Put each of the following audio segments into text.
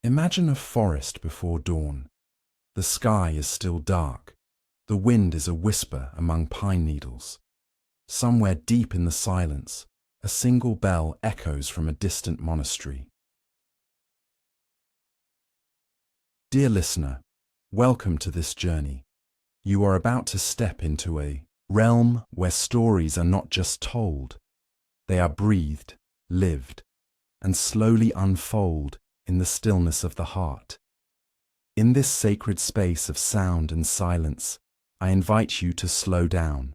Imagine a forest before dawn. The sky is still dark. The wind is a whisper among pine needles. Somewhere deep in the silence, a single bell echoes from a distant monastery. Dear listener, welcome to this journey. You are about to step into a realm where stories are not just told. They are breathed, lived, and slowly unfold in the stillness of the heart. In this sacred space of sound and silence, I invite you to slow down.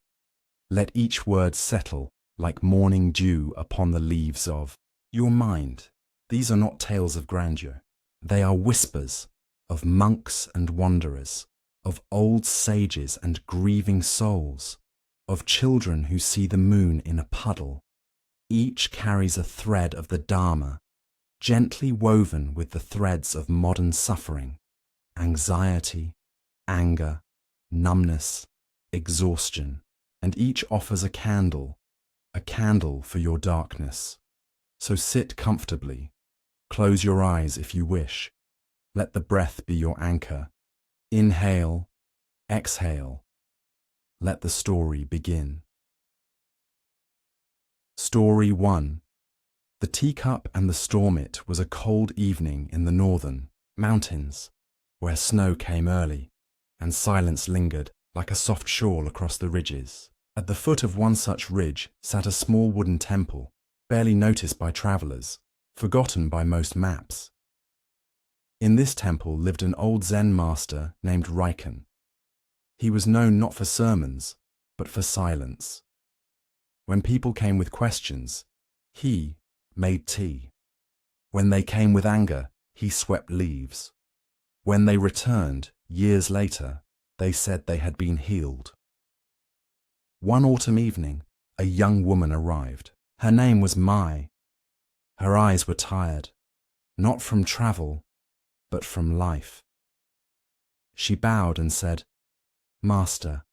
Let each word settle like morning dew upon the leaves of your mind. These are not tales of grandeur. They are whispers of monks and wanderers, of old sages and grieving souls, of children who see the moon in a puddle. Each carries a thread of the Dharma, gently woven with the threads of modern suffering, anxiety, anger, numbness, exhaustion, and each offers a candle for your darkness. So sit comfortably, close your eyes if you wish, let the breath be your anchor. Inhale, exhale, let the story begin. Story 1. The Teacup and the Stormit was a cold evening in the northern mountains, where snow came early, and silence lingered like a soft shawl across the ridges. At the foot of one such ridge sat a small wooden temple, barely noticed by travellers, forgotten by most maps. In this temple lived an old Zen master named Riken. He was known not for sermons, but for silence. When people came with questions, he made tea. When they came with anger, he swept leaves. When they returned, years later, they said they had been healed. One autumn evening, a young woman arrived. Her name was Mai. Her eyes were tired, not from travel, but from life. She bowed and said, "Master,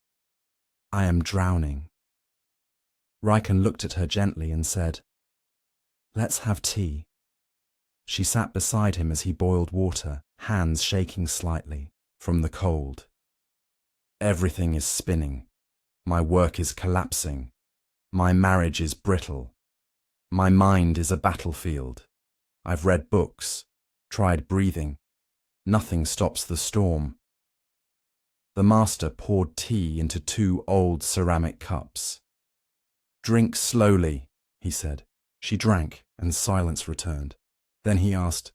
I am drowning." Riken looked at her gently and said, "Let's have tea." She sat beside him as he boiled water, hands shaking slightly from the cold. "Everything is spinning. My work is collapsing. My marriage is brittle. My mind is a battlefield. I've read books, tried breathing. Nothing stops the storm." The master poured tea into 2 old ceramic cups. "Drink slowly," he said. She drank, and silence returned. Then he asked,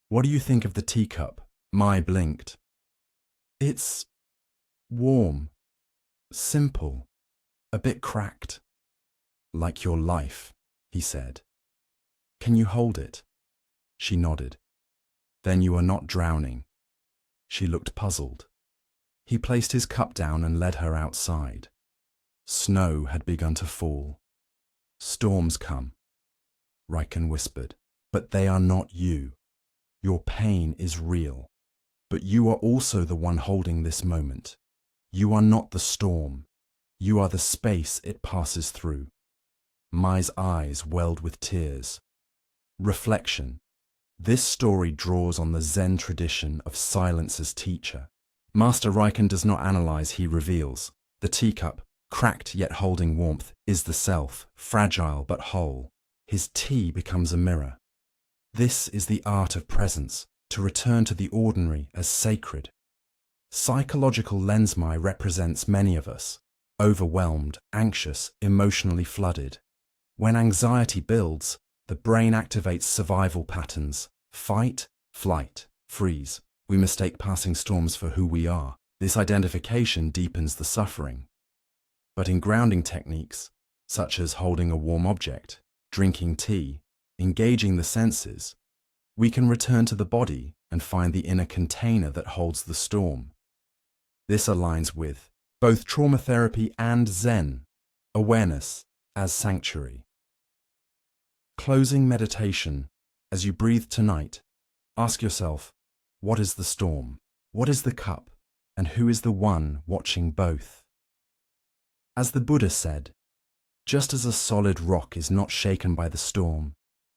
"What do you think of the teacup?" Mai blinked. "It's warm, simple, a bit cracked." "Like your life," he said. "Can you hold it?" She nodded. "Then you are not drowning." She looked puzzled. He placed his cup down and led her outside. Snow had begun to fall. "Storms come," Riken whispered, "but they are not you. Your pain is real, but you are also the one holding this moment. You are not the storm. You are the space it passes through." Mai's eyes welled with tears. Reflection. This story draws on the Zen tradition of silence as teacher. Master Riken does not analyze, he reveals. The teacup, cracked yet holding warmth, is the self, fragile but whole. His tea becomes a mirror. This is the art of presence, to return to the ordinary as sacred. Psychological lensmai represents many of us, overwhelmed, anxious, emotionally flooded. When anxiety builds, the brain activates survival patterns: fight, flight, freeze. We mistake passing storms for who we are. This identification deepens the suffering. But in grounding techniques, such as holding a warm object, drinking tea, engaging the senses, we can return to the body and find the inner container that holds the storm. This aligns with both trauma therapy and Zen, awareness as sanctuary. Closing meditation. As you breathe tonight, ask yourself, what is the storm? What is the cup? And who is the one watching both? As the Buddha said, just as a solid rock is not shaken by the storm,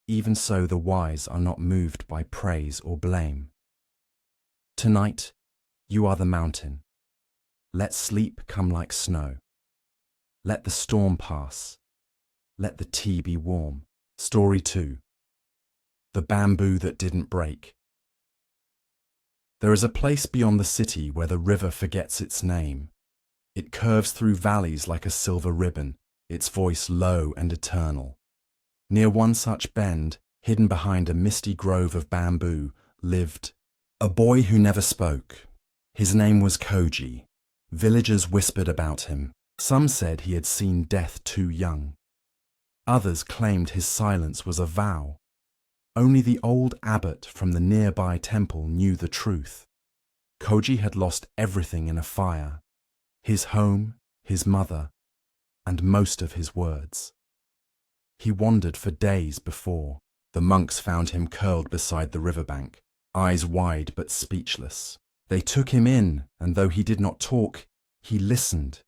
even so the wise are not moved by praise or blame. Tonight, you are the mountain. Let sleep come like snow. Let the storm pass. Let the tea be warm. Story 2. The bamboo that didn't break. There is a place beyond the city where the river forgets its name. It curves through valleys like a silver ribbon, its voice low and eternal. Near one such bend, hidden behind a misty grove of bamboo, lived a boy who never spoke. His name was Koji. Villagers whispered about him. Some said he had seen death too young. Others claimed his silence was a vow. Only the old abbot from the nearby temple knew the truth. Koji had lost everything in a fire: his home, his mother, and most of his words. He wandered for days before the monks found him curled beside the riverbank, eyes wide but speechless. They took him in, and though he did not talk, he listened,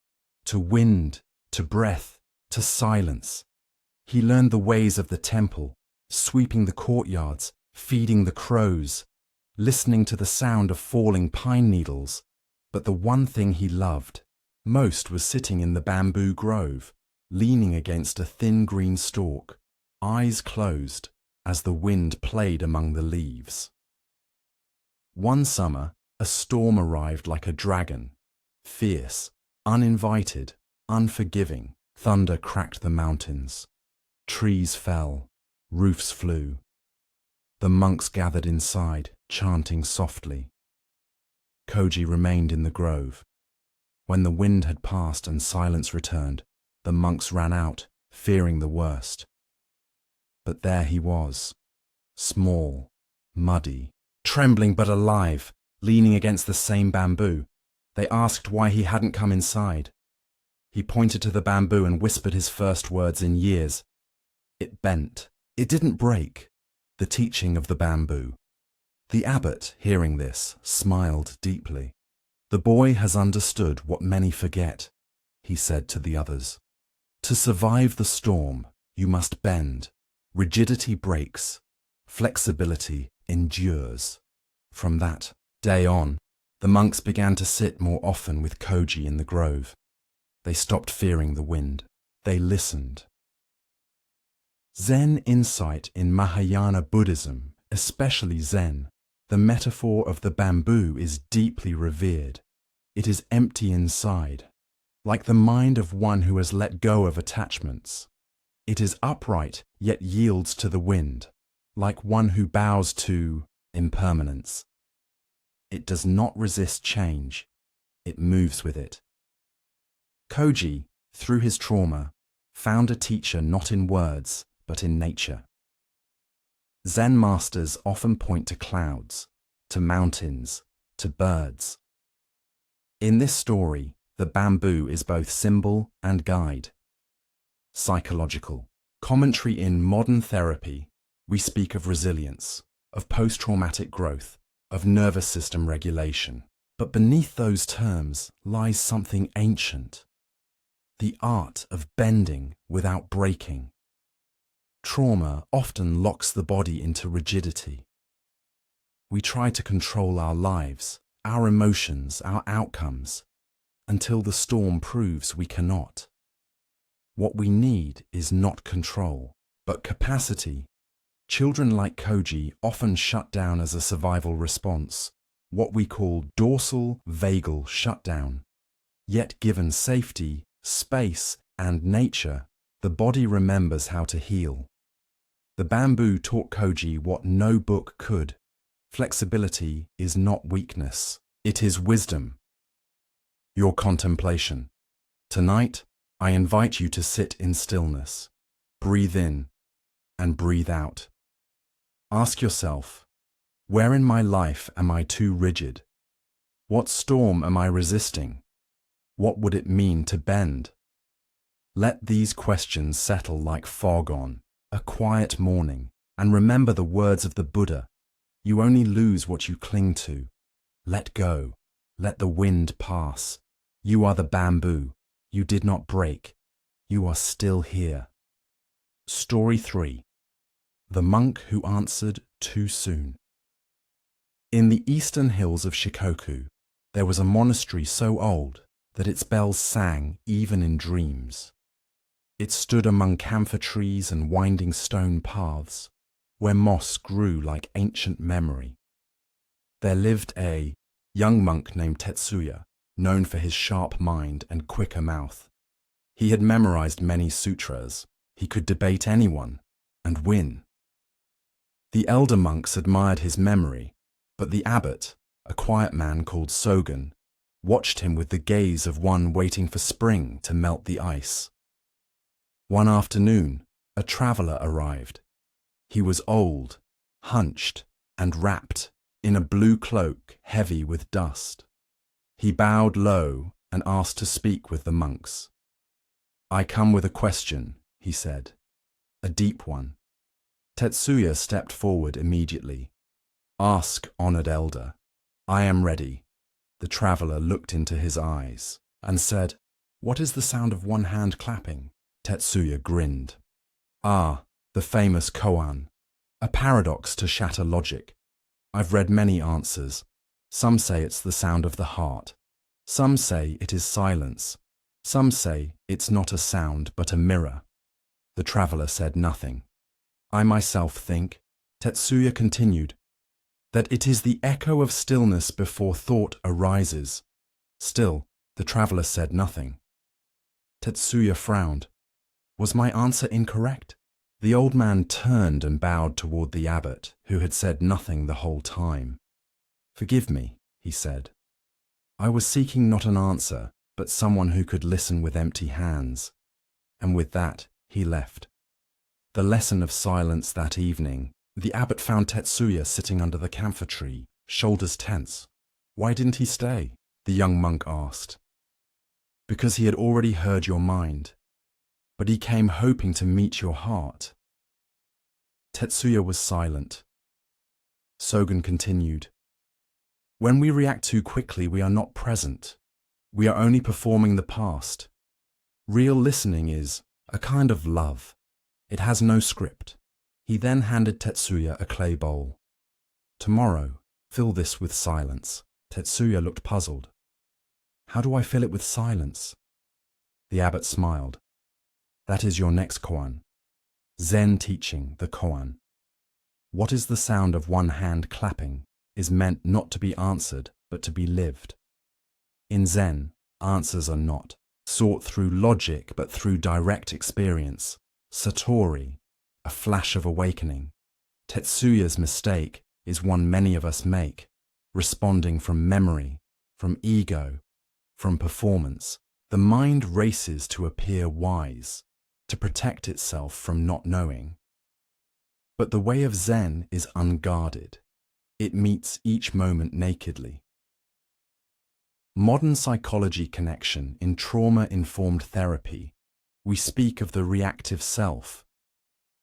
to wind, to breath, to silence. He learned the ways of the temple, sweeping the courtyards, feeding the crows, listening to the sound of falling pine needles. But the one thing he loved most was sitting in the bamboo grove, leaning against a thin green stalk, eyes closed, as the wind played among the leaves. One summer, a storm arrived like a dragon, fierce, uninvited, unforgiving. Thunder cracked the mountains. Trees fell, roofs flew. The monks gathered inside, chanting softly. Koji remained in the grove. When the wind had passed and silence returned, the monks ran out, fearing the worst. But there he was, small, muddy, trembling but alive, leaning against the same bamboo. They asked why he hadn't come inside. He pointed to the bamboo and whispered his first words in years. It bent. It didn't break. The teaching of the bamboo. The abbot, hearing this, smiled deeply. The boy has understood what many forget, he said to the others. To survive the storm, you must bend. Rigidity breaks. Flexibility endures. From that day on, the monks began to sit more often with Koji in the grove. They stopped fearing the wind. They listened. Zen insight in Mahayana Buddhism, especially Zen, the metaphor of the bamboo is deeply revered. It is empty inside, like the mind of one who has let go of attachments. It is upright, yet yields to the wind, like one who bows to impermanence. It does not resist change. It moves with it. Koji, through his trauma, found a teacher not in words, but in nature. Zen masters often point to clouds, to mountains, to birds. In this story, the bamboo is both symbol and guide. Psychological. Commentary. In modern therapy, we speak of resilience, of post-traumatic growth, of nervous system regulation. But beneath those terms lies something ancient. The art of bending without breaking. Trauma often locks the body into rigidity. We try to control our lives, our emotions, our outcomes, until the storm proves we cannot. What we need is not control, but capacity. Children like Koji often shut down as a survival response, what we call dorsal vagal shutdown. Yet given safety, space, and nature, the body remembers how to heal. The bamboo taught Koji what no book could. Flexibility is not weakness, it is wisdom. Your contemplation. Tonight, I invite you to sit in stillness. Breathe in and breathe out. Ask yourself, where in my life am I too rigid? What storm am I resisting? What would it mean to bend? Let these questions settle like fog on a quiet morning, and remember the words of the Buddha. You only lose what you cling to. Let go. Let the wind pass. You are the bamboo. You did not break. You are still here. Story 3. The monk who answered too soon. In the eastern hills of Shikoku, there was a monastery so old that its bells sang even in dreams. It stood among camphor trees and winding stone paths, where moss grew like ancient memory. There lived a young monk named Tetsuya, known for his sharp mind and quicker mouth. He had memorized many sutras. He could debate anyone and win. The elder monks admired his memory, but the abbot, a quiet man called Sogen, watched him with the gaze of one waiting for spring to melt the ice. One afternoon, a traveller arrived. He was old, hunched, and wrapped in a blue cloak heavy with dust. He bowed low and asked to speak with the monks. "I come with a question," he said, "a deep one." Tetsuya stepped forward immediately. "Ask, honored elder. I am ready." The traveller looked into his eyes and said, "What is the sound of one hand clapping?" Tetsuya grinned. "Ah, the famous koan, a paradox to shatter logic. I've read many answers. Some say it's the sound of the heart. Some say it is silence. Some say it's not a sound but a mirror." The traveller said nothing. "I myself think," Tetsuya continued, "that it is the echo of stillness before thought arises." Still, the traveller said nothing. Tetsuya frowned. Was my answer incorrect? The old man turned and bowed toward the abbot, who had said nothing the whole time. "Forgive me," he said. "I was seeking not an answer, but someone who could listen with empty hands." And with that, he left. The lesson of silence that evening. The abbot found Tetsuya sitting under the camphor tree, shoulders tense. "Why didn't he stay?" the young monk asked. "Because he had already heard your mind. But he came hoping to meet your heart." Tetsuya was silent. Sogen continued, "When we react too quickly, we are not present. We are only performing the past. Real listening is a kind of love. It has no script." He then handed Tetsuya a clay bowl. "Tomorrow, fill this with silence." Tetsuya looked puzzled. "How do I fill it with silence?" The abbot smiled. "That is your next koan. Zen teaching, the koan. What is the sound of one hand clapping is meant not to be answered, but to be lived. In Zen, answers are not sought through logic, but through direct experience. Satori, a flash of awakening. Tetsuya's mistake is one many of us make, responding from memory, from ego, from performance. The mind races to appear wise, to protect itself from not knowing. But the way of Zen is unguarded. It meets each moment nakedly. Modern psychology connection in trauma-informed therapy, we speak of the reactive self,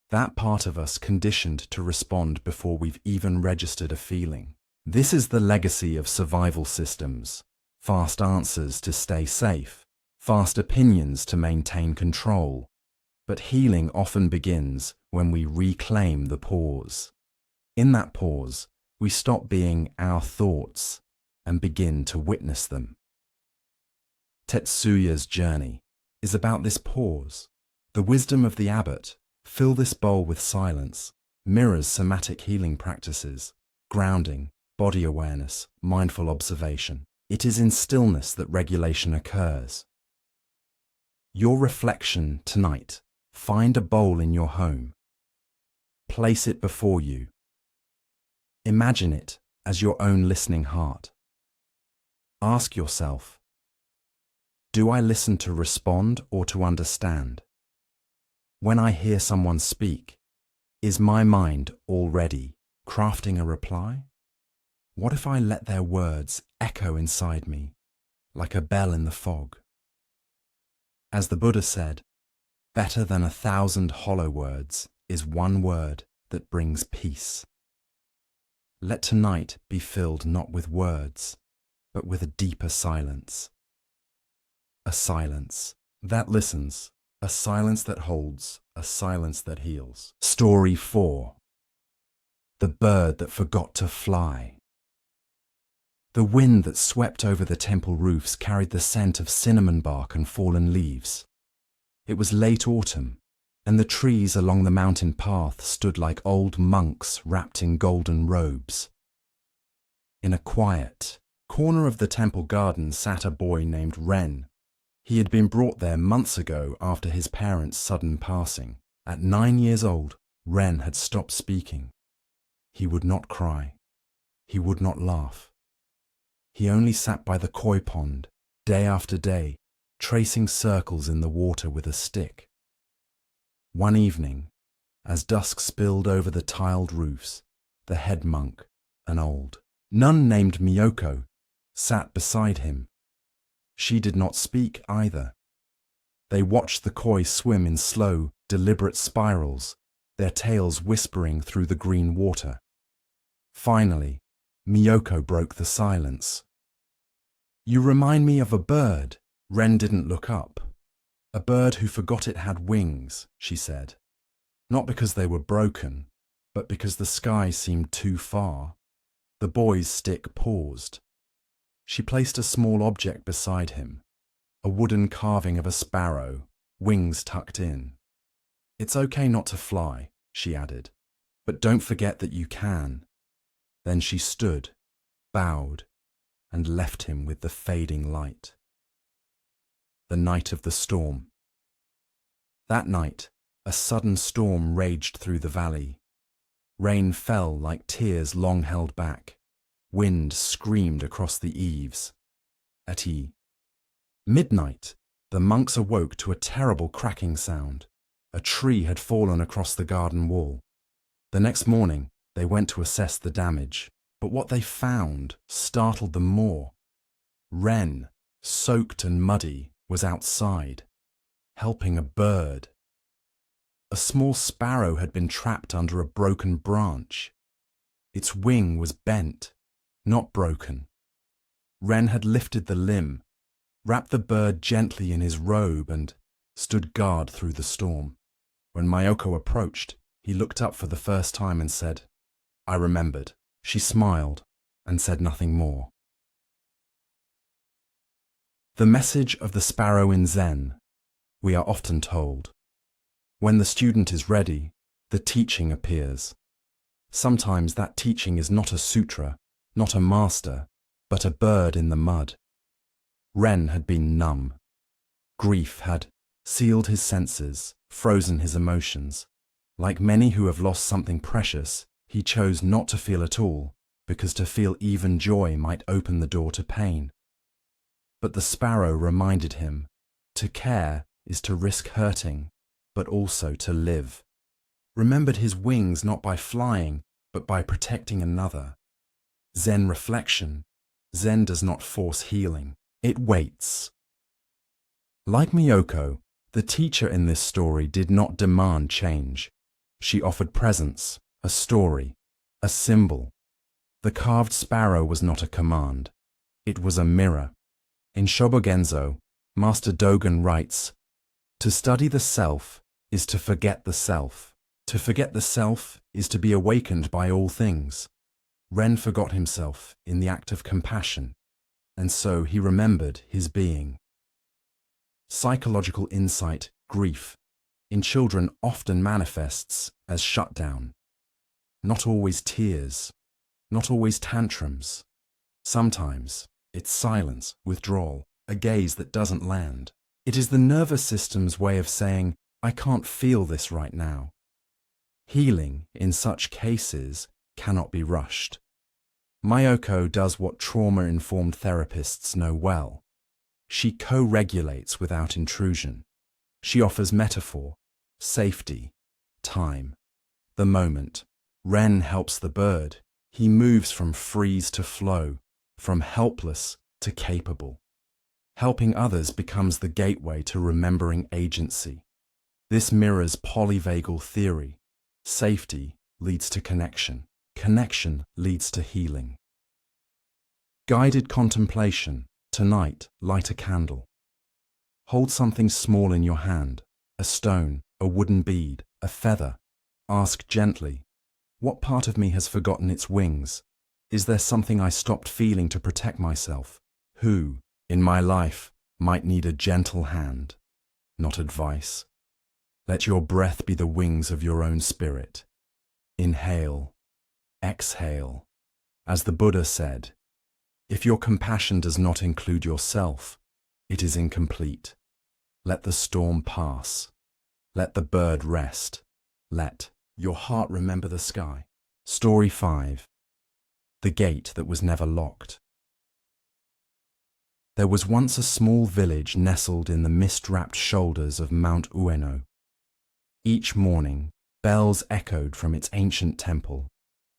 that part of us conditioned to respond before we've even registered a feeling. This is the legacy of survival systems: fast answers to stay safe, fast opinions to maintain control. But healing often begins when we reclaim the pause. In that pause, we stop being our thoughts and begin to witness them. Tetsuya's journey is about this pause. The wisdom of the abbot, fill this bowl with silence, mirrors somatic healing practices, grounding, body awareness, mindful observation. It is in stillness that regulation occurs. Your reflection tonight: find a bowl in your home. Place it before you. Imagine it as your own listening heart. Ask yourself, do I listen to respond or to understand? When I hear someone speak, is my mind already crafting a reply? What if I let their words echo inside me, like a bell in the fog? As the Buddha said, better than 1,000 hollow words is one word that brings peace. Let tonight be filled not with words, but with a deeper silence. A silence that listens, a silence that holds, a silence that heals. Story 4. The bird that forgot to fly. The wind that swept over the temple roofs carried the scent of cinnamon bark and fallen leaves. It was late autumn, and the trees along the mountain path stood like old monks wrapped in golden robes. In a quiet corner of the temple garden sat a boy named Ren. He had been brought there months ago after his parents' sudden passing. At 9 years old, Ren had stopped speaking. He would not cry. He would not laugh. He only sat by the koi pond, day after day, tracing circles in the water with a stick. One evening, as dusk spilled over the tiled roofs, the head monk, an old nun named Miyoko, sat beside him. She did not speak either. They watched the koi swim in slow, deliberate spirals, their tails whispering through the green water. Finally, Miyoko broke the silence. "You remind me of a bird." Ren didn't look up. "A bird who forgot it had wings," she said. Not because they were broken, but because the sky seemed too far. The boy's stick paused. She placed a small object beside him, a wooden carving of a sparrow, wings tucked in. "It's okay not to fly," she added, "but don't forget that you can." Then she stood, bowed, and left him with the fading light. The night of the storm. That night, a sudden storm raged through the valley. Rain fell like tears long held back. Wind screamed across the eaves. At midnight, the monks awoke to a terrible cracking sound. A tree had fallen across the garden wall. The next morning, they went to assess the damage, but what they found startled them more. Ren, soaked and muddy, was outside, helping a bird. A small sparrow had been trapped under a broken branch. Its wing was bent, not broken. Ren had lifted the limb, wrapped the bird gently in his robe, and stood guard through the storm. When Miyoko approached, he looked up for the first time and said, "I remembered." She smiled and said nothing more. The message of the sparrow in Zen, we are often told. When the student is ready, the teaching appears. Sometimes that teaching is not a sutra, not a master, but a bird in the mud. Ren had been numb. Grief had sealed his senses, frozen his emotions. Like many who have lost something precious, he chose not to feel at all, because to feel even joy might open the door to pain. But the sparrow reminded him, to care is to risk hurting, but also to live. Remembered his wings not by flying, but by protecting another. Zen reflection. Zen does not force healing. It waits. Like Miyoko, the teacher in this story did not demand change. She offered presence, a story, a symbol. The carved sparrow was not a command. It was a mirror. In Shobogenzo, Master Dogen writes, "To study the self is to forget the self. To forget the self is to be awakened by all things." Ren forgot himself in the act of compassion, and so he remembered his being. Psychological insight, grief, in children often manifests as shutdown. Not always tears, not always tantrums. Sometimes it's silence, withdrawal, a gaze that doesn't land. It is the nervous system's way of saying, "I can't feel this right now." Healing, in such cases, cannot be rushed. Miyoko does what trauma-informed therapists know well. She co-regulates without intrusion. She offers metaphor, safety, time, the moment. Ren helps the bird. He moves from freeze to flow, from helpless to capable. Helping others becomes the gateway to remembering agency. This mirrors polyvagal theory. Safety leads to connection. Connection leads to healing. Guided contemplation. Tonight, light a candle. Hold something small in your hand, a stone, a wooden bead, a feather. Ask gently, what part of me has forgotten its wings? Is there something I stopped feeling to protect myself? Who, in my life, might need a gentle hand, not advice? Let your breath be the wings of your own spirit. Inhale, exhale. As the Buddha said, if your compassion does not include yourself, it is incomplete. Let the storm pass. Let the bird rest. Let your heart remember the sky. Story 5. The Gate That Was Never Locked. There was once a small village nestled in the mist-wrapped shoulders of Mount Ueno. Each morning, bells echoed from its ancient temple,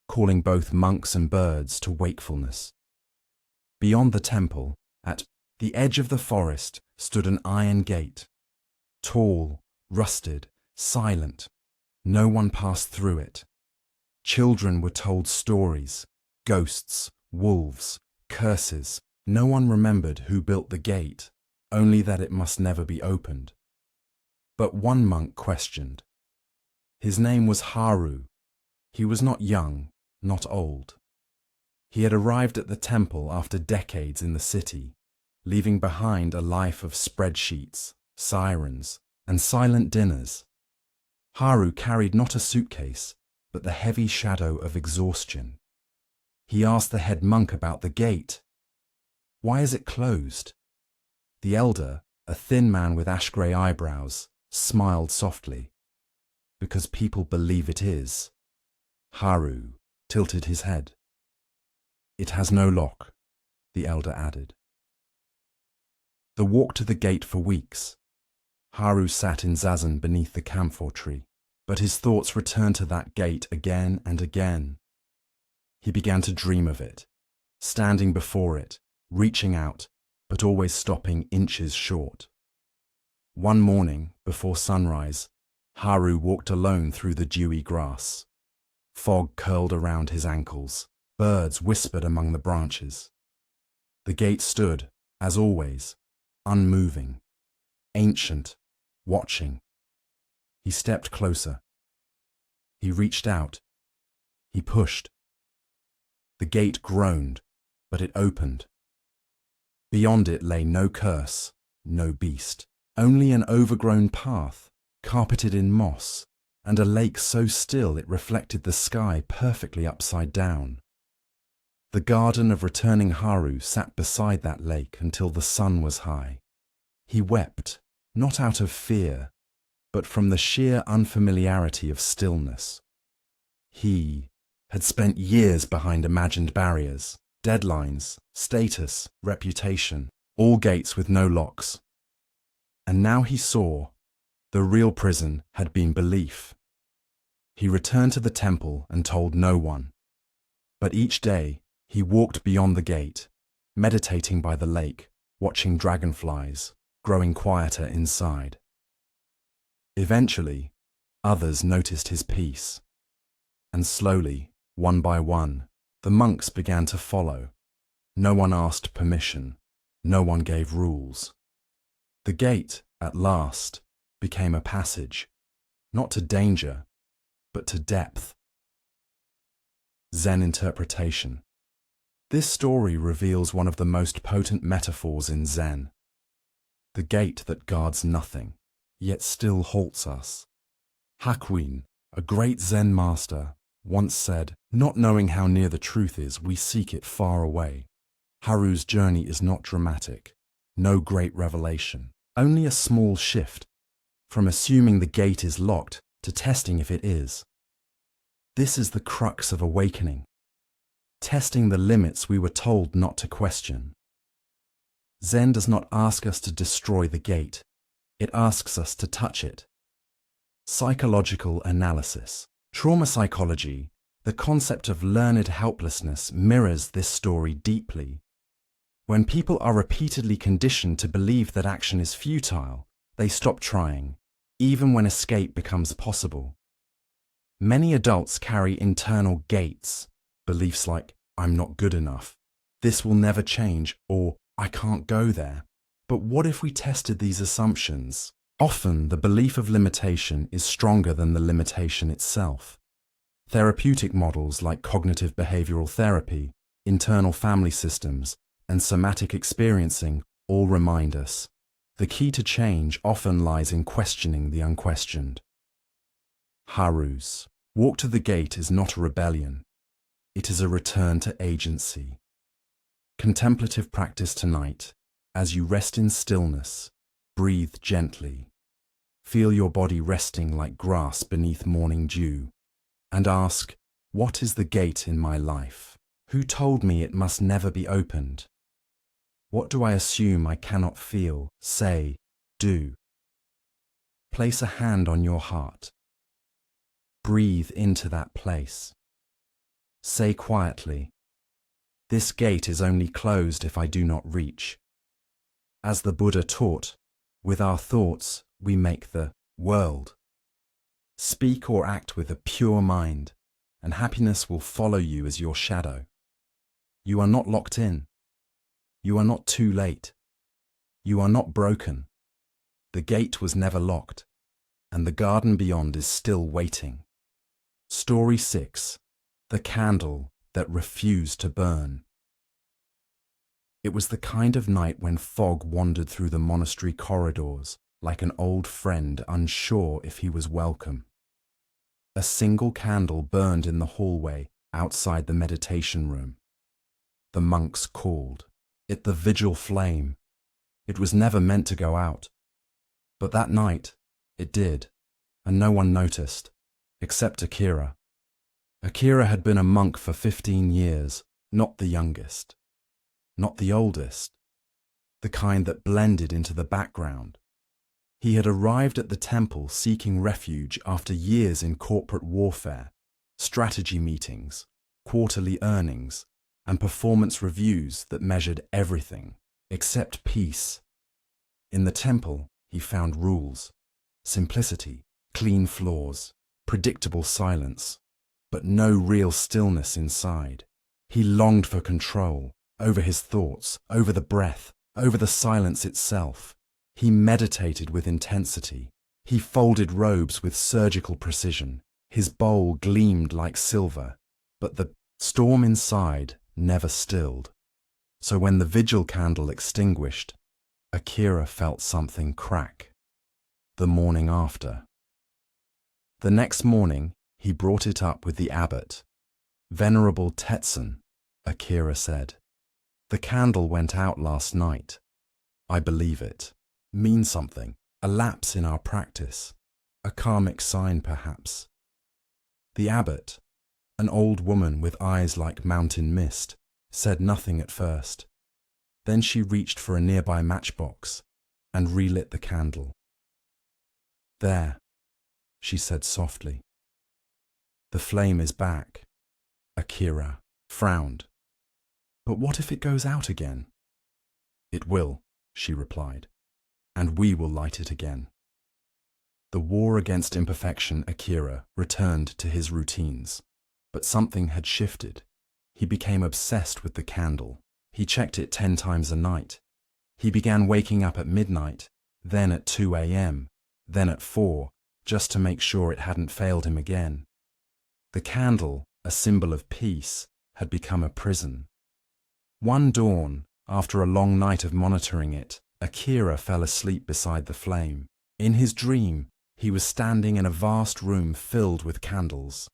calling both monks and birds to wakefulness. Beyond the temple, at the edge of the forest, stood an iron gate. Tall, rusted, silent. No one passed through it. Children were told stories, ghosts, wolves, curses. No one remembered who built the gate, only that it must never be opened. But one monk questioned. His name was Haru. He was not young, not old. He had arrived at the temple after decades in the city, leaving behind a life of spreadsheets, sirens, and silent dinners. Haru carried not a suitcase, but the heavy shadow of exhaustion. He asked the head monk about the gate. Why is it closed? The elder, a thin man with ash-grey eyebrows, smiled softly. Because people believe it is. Haru tilted his head. It has no lock, the elder added. The walk to the gate for weeks. Haru sat in zazen beneath the camphor tree, but his thoughts returned to that gate again and again. He began to dream of it, standing before it, reaching out, but always stopping inches short. One morning, before sunrise, Haru walked alone through the dewy grass. Fog curled around his ankles. Birds whispered among the branches. The gate stood, as always, unmoving, ancient, watching. He stepped closer. He reached out. He pushed. The gate groaned, but it opened. Beyond it lay no curse, no beast, only an overgrown path, carpeted in moss, and a lake so still it reflected the sky perfectly upside down. The garden of returning Haru sat beside that lake until the sun was high. He wept, not out of fear, but from the sheer unfamiliarity of stillness. He had spent years behind imagined barriers, deadlines, status, reputation, all gates with no locks. And now he saw the real prison had been belief. He returned to the temple and told no one. But each day he walked beyond the gate, meditating by the lake, watching dragonflies, growing quieter inside. Eventually, others noticed his peace. And slowly, one by one, the monks began to follow. No one asked permission. No one gave rules. The gate, at last, became a passage, not to danger, but to depth. Zen interpretation. This story reveals one of the most potent metaphors in Zen. The gate that guards nothing, yet still halts us. Hakuin, a great Zen master, once said, "Not knowing how near the truth is, we seek it far away." Haru's journey is not dramatic, no great revelation, only a small shift, from assuming the gate is locked to testing if it is. This is the crux of awakening, testing the limits we were told not to question. Zen does not ask us to destroy the gate, it asks us to touch it. Psychological analysis. Trauma psychology, the concept of learned helplessness, mirrors this story deeply. When people are repeatedly conditioned to believe that action is futile, they stop trying, even when escape becomes possible. Many adults carry internal gates, beliefs like, "I'm not good enough," "this will never change," or "I can't go there." But what if we tested these assumptions? Often, the belief of limitation is stronger than the limitation itself. Therapeutic models like cognitive behavioral therapy internal family systems, and somatic experiencing all remind us. The key to change often lies in questioning the unquestioned. Harus. Walk to the gate is not a rebellion. It is a return to agency. Contemplative practice tonight. As you rest in stillness, breathe gently. Feel your body resting like grass beneath morning dew. And ask, what is the gate in my life? Who told me it must never be opened? What do I assume I cannot feel, say, do? Place a hand on your heart. Breathe into that place. Say quietly, this gate is only closed if I do not reach. As the Buddha taught, with our thoughts we make the world. Speak or act with a pure mind, and happiness will follow you as your shadow. You are not locked in. You are not too late. You are not broken. The gate was never locked, and the garden beyond is still waiting. Story 6. The Candle That Refused to Burn. It was the kind of night when fog wandered through the monastery corridors like an old friend unsure if he was welcome. A single candle burned in the hallway outside the meditation room. The monks called it the vigil flame. It was never meant to go out. But that night, it did, and no one noticed, except Akira. Akira had been a monk for 15 years, not the youngest, not the oldest, the kind that blended into the background. He had arrived at the temple seeking refuge after years in corporate warfare, strategy meetings, quarterly earnings, and performance reviews that measured everything except peace. In the temple, he found rules, simplicity, clean floors, predictable silence, but no real stillness inside. He longed for control over his thoughts, over the breath, over the silence itself. He meditated with intensity. He folded robes with surgical precision. His bowl gleamed like silver, but the storm inside never stilled. So when the vigil candle extinguished, Akira felt something crack. The morning after. The next morning, he brought it up with the abbot. Venerable Tetsun, Akira said, the candle went out last night. I believe it. Means something, a lapse in our practice, a karmic sign perhaps. The abbot, an old woman with eyes like mountain mist, said nothing at first. Then she reached for a nearby matchbox and relit the candle. There, she said softly. The flame is back. Akira frowned. But what if it goes out again? It will, she replied, and we will light it again. The war against imperfection, Akira returned to his routines. But something had shifted. He became obsessed with the candle. He checked it 10 times a night. He began waking up at midnight, then at 2 a.m., then at 4, just to make sure it hadn't failed him again. The candle, a symbol of peace, had become a prison. One dawn, after a long night of monitoring it, Akira fell asleep beside the flame. In his dream, he was standing in a vast room filled with candles.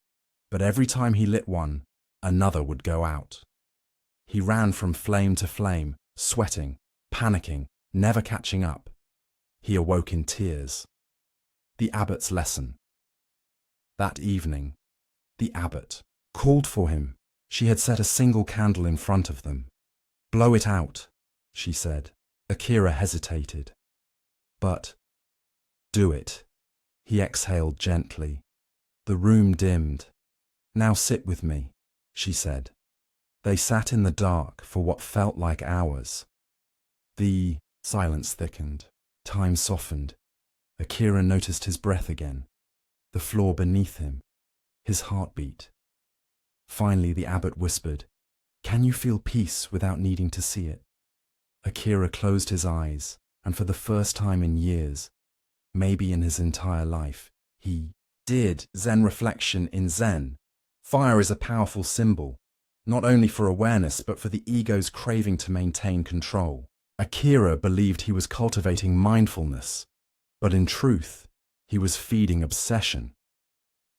But every time he lit one, another would go out. He ran from flame to flame, sweating, panicking, never catching up. He awoke in tears. The abbot's lesson. That evening, the abbot called for him. She had set a single candle in front of them. Blow it out, she said. Akira hesitated. But, do it. He exhaled gently. The room dimmed. Now sit with me, she said. They sat in the dark for what felt like hours. The silence thickened. Time softened. Akira noticed his breath again, the floor beneath him, his heartbeat. Finally, the abbot whispered, "Can you feel peace without needing to see it?" Akira closed his eyes, and for the first time in years, maybe in his entire life, he did Zen reflection in Zen. Fire is a powerful symbol. not only for awareness but for the ego's craving to maintain control. Akira believed he was cultivating mindfulness, but in truth, he was feeding obsession,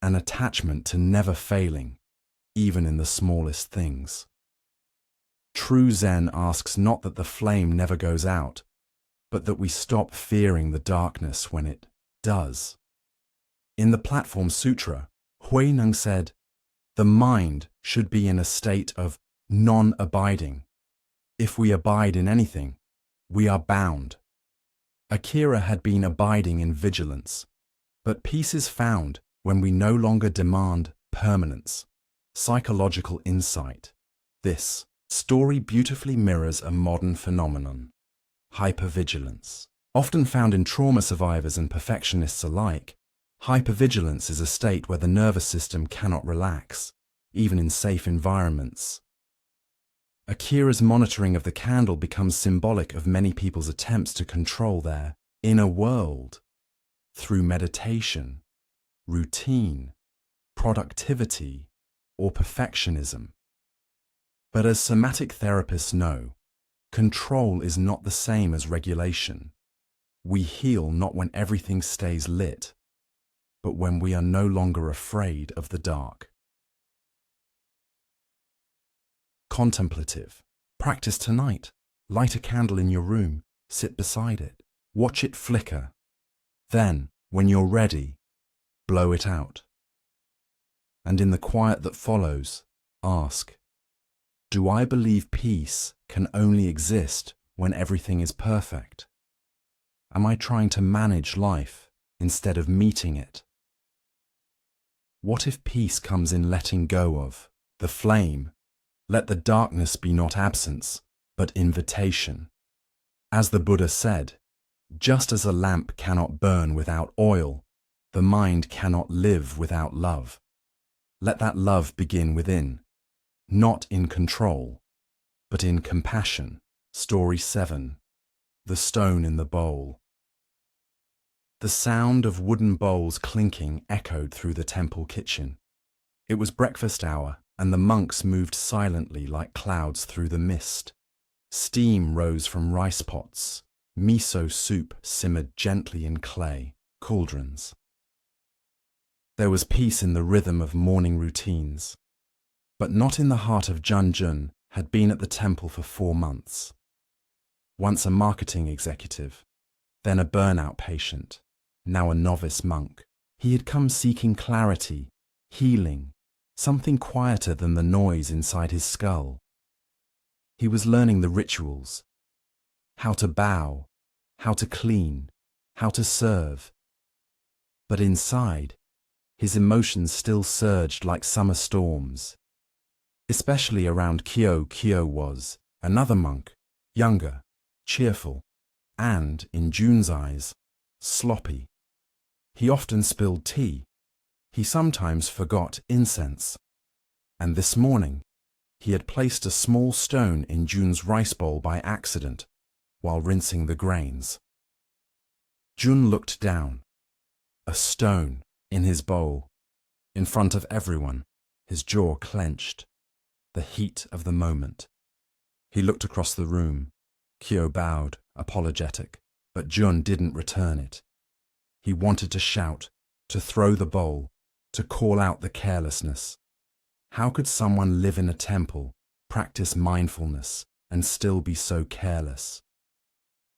an attachment to never failing, even in the smallest things. True Zen asks not that the flame never goes out, but that we stop fearing the darkness when it does. In the Platform Sutra, Huineng said, "The mind should be in a state of non-abiding. If we abide in anything, we are bound." Akira had been abiding in vigilance, but peace is found when we no longer demand permanence, psychological insight. This story beautifully mirrors a modern phenomenon, hypervigilance. Often found in trauma survivors and perfectionists alike, hypervigilance is a state where the nervous system cannot relax, even in safe environments. Akira's monitoring of the candle becomes symbolic of many people's attempts to control their inner world through meditation, routine, productivity, or perfectionism. But as somatic therapists know, control is not the same as regulation. We heal not when everything stays lit, but when we are no longer afraid of the dark. Contemplative. Practice tonight. Light a candle in your room, sit beside it, watch it flicker. Then, when you're ready, blow it out. And in the quiet that follows, ask, do I believe peace can only exist when everything is perfect? Am I trying to manage life instead of meeting it? What if peace comes in letting go of the flame? Let the darkness be not absence, but invitation. As the Buddha said, just as a lamp cannot burn without oil, the mind cannot live without love. Let that love begin within, not in control, but in compassion. Story 7. The Stone in the Bowl. The sound of wooden bowls clinking echoed through the temple kitchen. It was breakfast hour, and the monks moved silently like clouds through the mist. Steam rose from rice pots. Miso soup simmered gently in clay cauldrons. There was peace in the rhythm of morning routines, but not in the heart of Jun had been at the temple for 4 months. Once a marketing executive, then a burnout patient, now a novice monk. He had come seeking clarity, healing, something quieter than the noise inside his skull. He was learning the rituals, how to bow, how to clean, how to serve. But inside, his emotions still surged like summer storms. Especially around Kyo. Kyo was another monk, younger, cheerful, and, in Jun's eyes, sloppy. He often spilled tea. He sometimes forgot incense. And this morning, he had placed a small stone in Jun's rice bowl by accident while rinsing the grains. Jun looked down. A stone in his bowl, in front of everyone, his jaw clenched. The heat of the moment. He looked across the room. Kyo bowed, apologetic, but Jun didn't return it. He wanted to shout, to throw the bowl, to call out the carelessness. How could someone live in a temple, practice mindfulness, and still be so careless?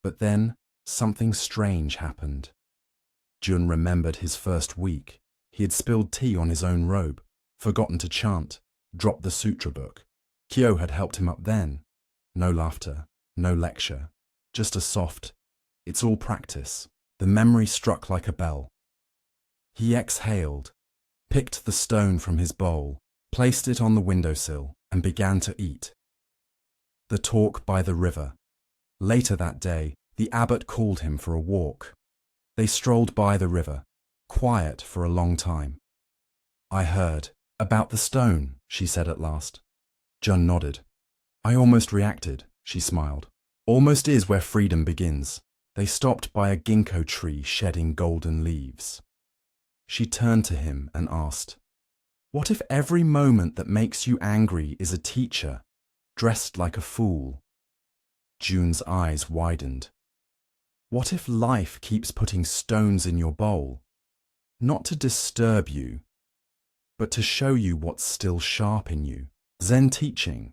But then, something strange happened. Jun remembered his first week. He had spilled tea on his own robe, forgotten to chant, dropped the sutra book. Kyo had helped him up then. No laughter, no lecture, just a soft, it's all practice. The memory struck like a bell. He exhaled, picked the stone from his bowl, placed it on the windowsill, and began to eat. The talk by the river. Later that day, the abbot called him for a walk. They strolled by the river, quiet for a long time. I heard. About the stone, she said at last. Jun nodded. I almost reacted, she smiled. Almost is where freedom begins. They stopped by a ginkgo tree shedding golden leaves. She turned to him and asked, What if every moment that makes you angry is a teacher, dressed like a fool? June's eyes widened. What if life keeps putting stones in your bowl, not to disturb you, but to show you what's still sharp in you? Zen teaching.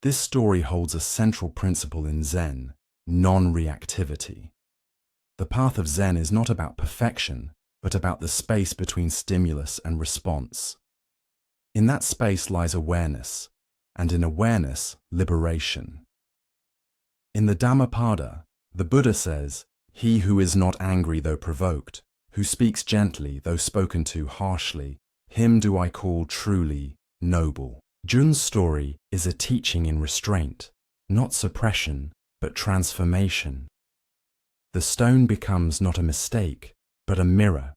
This story holds a central principle in Zen: non-reactivity. The path of Zen is not about perfection, but about the space between stimulus and response. In that space lies awareness, and in awareness, liberation. In the Dhammapada, the Buddha says, "He who is not angry though provoked, who speaks gently though spoken to harshly, him do I call truly noble." Jun's story is a teaching in restraint, not suppression, but transformation. The stone becomes not a mistake, but a mirror.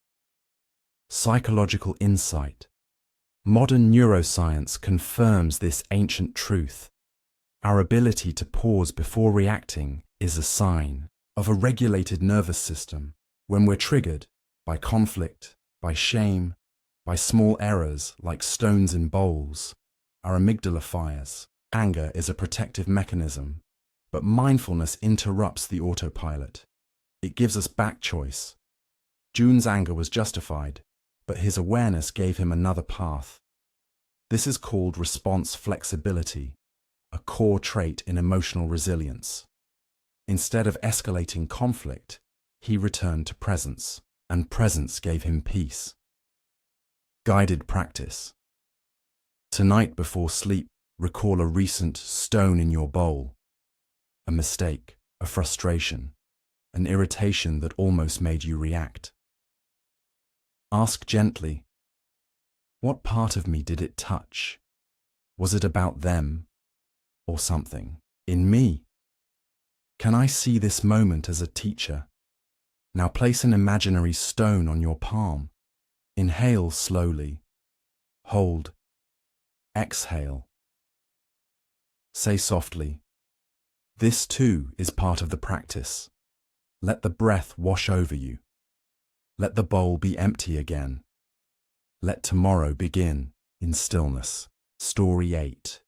Psychological insight. Modern neuroscience confirms this ancient truth. Our ability to pause before reacting is a sign of a regulated nervous system. When we're triggered by conflict, by shame, by small errors like stones in bowls, our amygdala fires. Anger is a protective mechanism, but mindfulness interrupts the autopilot. It gives us back choice. Jun's anger was justified, but his awareness gave him another path. This is called response flexibility, a core trait in emotional resilience. Instead of escalating conflict, he returned to presence, and presence gave him peace. Guided practice. Tonight before sleep, recall a recent stone in your bowl, a mistake, a frustration, an irritation that almost made you react. Ask gently, what part of me did it touch? Was it about them or something in me? Can I see this moment as a teacher? Now place an imaginary stone on your palm. Inhale slowly. Hold. Exhale. Say softly, this too is part of the practice. Let the breath wash over you. Let the bowl be empty again. Let tomorrow begin in stillness. Story 8.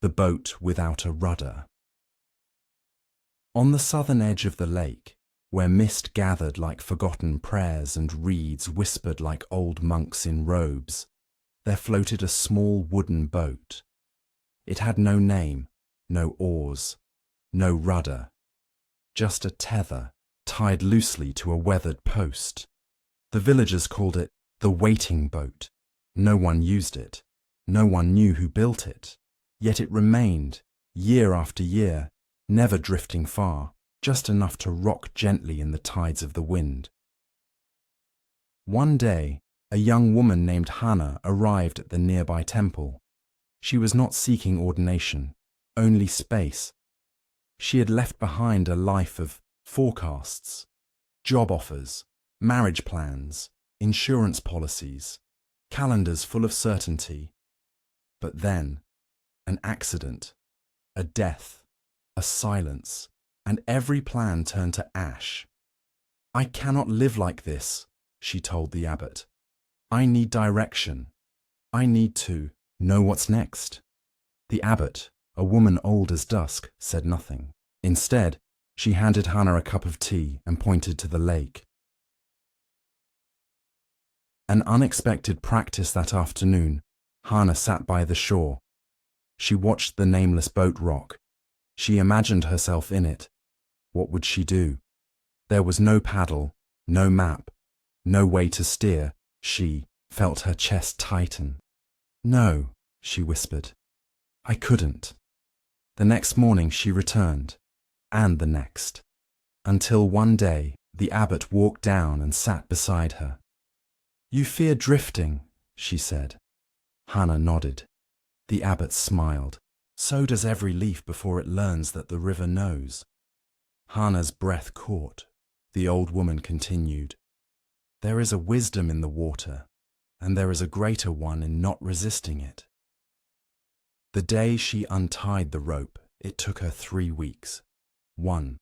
The boat without a rudder. On the southern edge of the lake, where mist gathered like forgotten prayers and reeds whispered like old monks in robes, there floated a small wooden boat. It had no name, no oars, no rudder, just a tether tied loosely to a weathered post. The villagers called it the waiting boat. No one used it. No one knew who built it. Yet it remained, year after year, never drifting far, just enough to rock gently in the tides of the wind. One day, a young woman named Hannah arrived at the nearby temple. She was not seeking ordination, only space. She had left behind a life of forecasts, job offers, marriage plans, insurance policies, calendars full of certainty. But then, an accident, a death, a silence, and every plan turned to ash. "I cannot live like this," she told the abbot. "I need direction. I need to know what's next." The abbot, a woman old as dusk, said nothing. Instead, she handed Hannah a cup of tea and pointed to the lake. An unexpected practice that afternoon, Hannah sat by the shore. She watched the nameless boat rock. She imagined herself in it. What would she do? There was no paddle, no map, no way to steer. She felt her chest tighten. "No," she whispered. "I couldn't." The next morning she returned, and the next, until one day the abbot walked down and sat beside her. "You fear drifting," she said. Hannah nodded. The abbot smiled. "So does every leaf before it learns that the river knows." Hannah's breath caught. The old woman continued, "There is a wisdom in the water, and there is a greater one in not resisting it." The day she untied the rope, it took her 3 weeks. 1.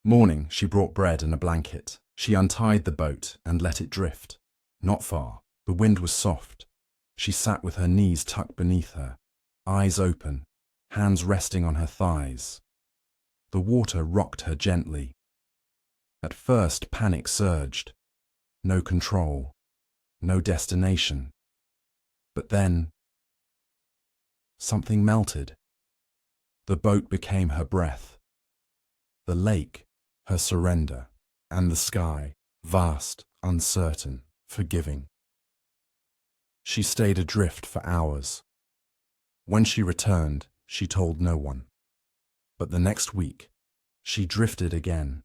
Morning, she brought bread and a blanket. She untied the boat and let it drift. Not far. The wind was soft. She sat with her knees tucked beneath her, eyes open, hands resting on her thighs. The water rocked her gently. At first, panic surged. No control, no destination. But then, something melted. The boat became her breath. The lake, her surrender, and the sky, vast, uncertain, forgiving. She stayed adrift for hours. When she returned, she told no one. But the next week, she drifted again.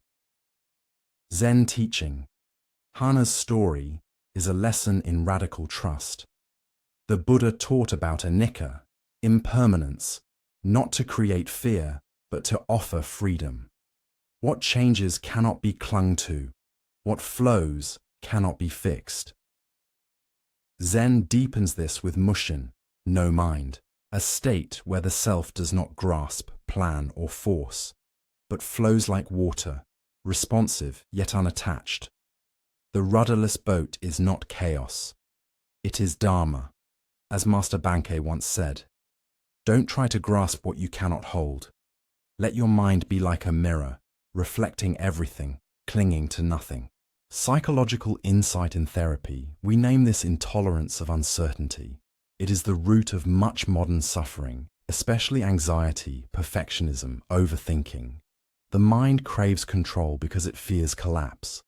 Zen teaching, Hanas' story, is a lesson in radical trust. The Buddha taught about anicca, impermanence, not to create fear, but to offer freedom. What changes cannot be clung to, what flows cannot be fixed. Zen deepens this with mushin, no mind, a state where the self does not grasp, plan, or force, but flows like water, responsive yet unattached. The rudderless boat is not chaos. It is Dharma. As Master Bankei once said, don't try to grasp what you cannot hold. Let your mind be like a mirror, reflecting everything, clinging to nothing. Psychological insight in therapy, we name this intolerance of uncertainty. It is the root of much modern suffering, especially anxiety, perfectionism, overthinking. The mind craves control because it fears collapse.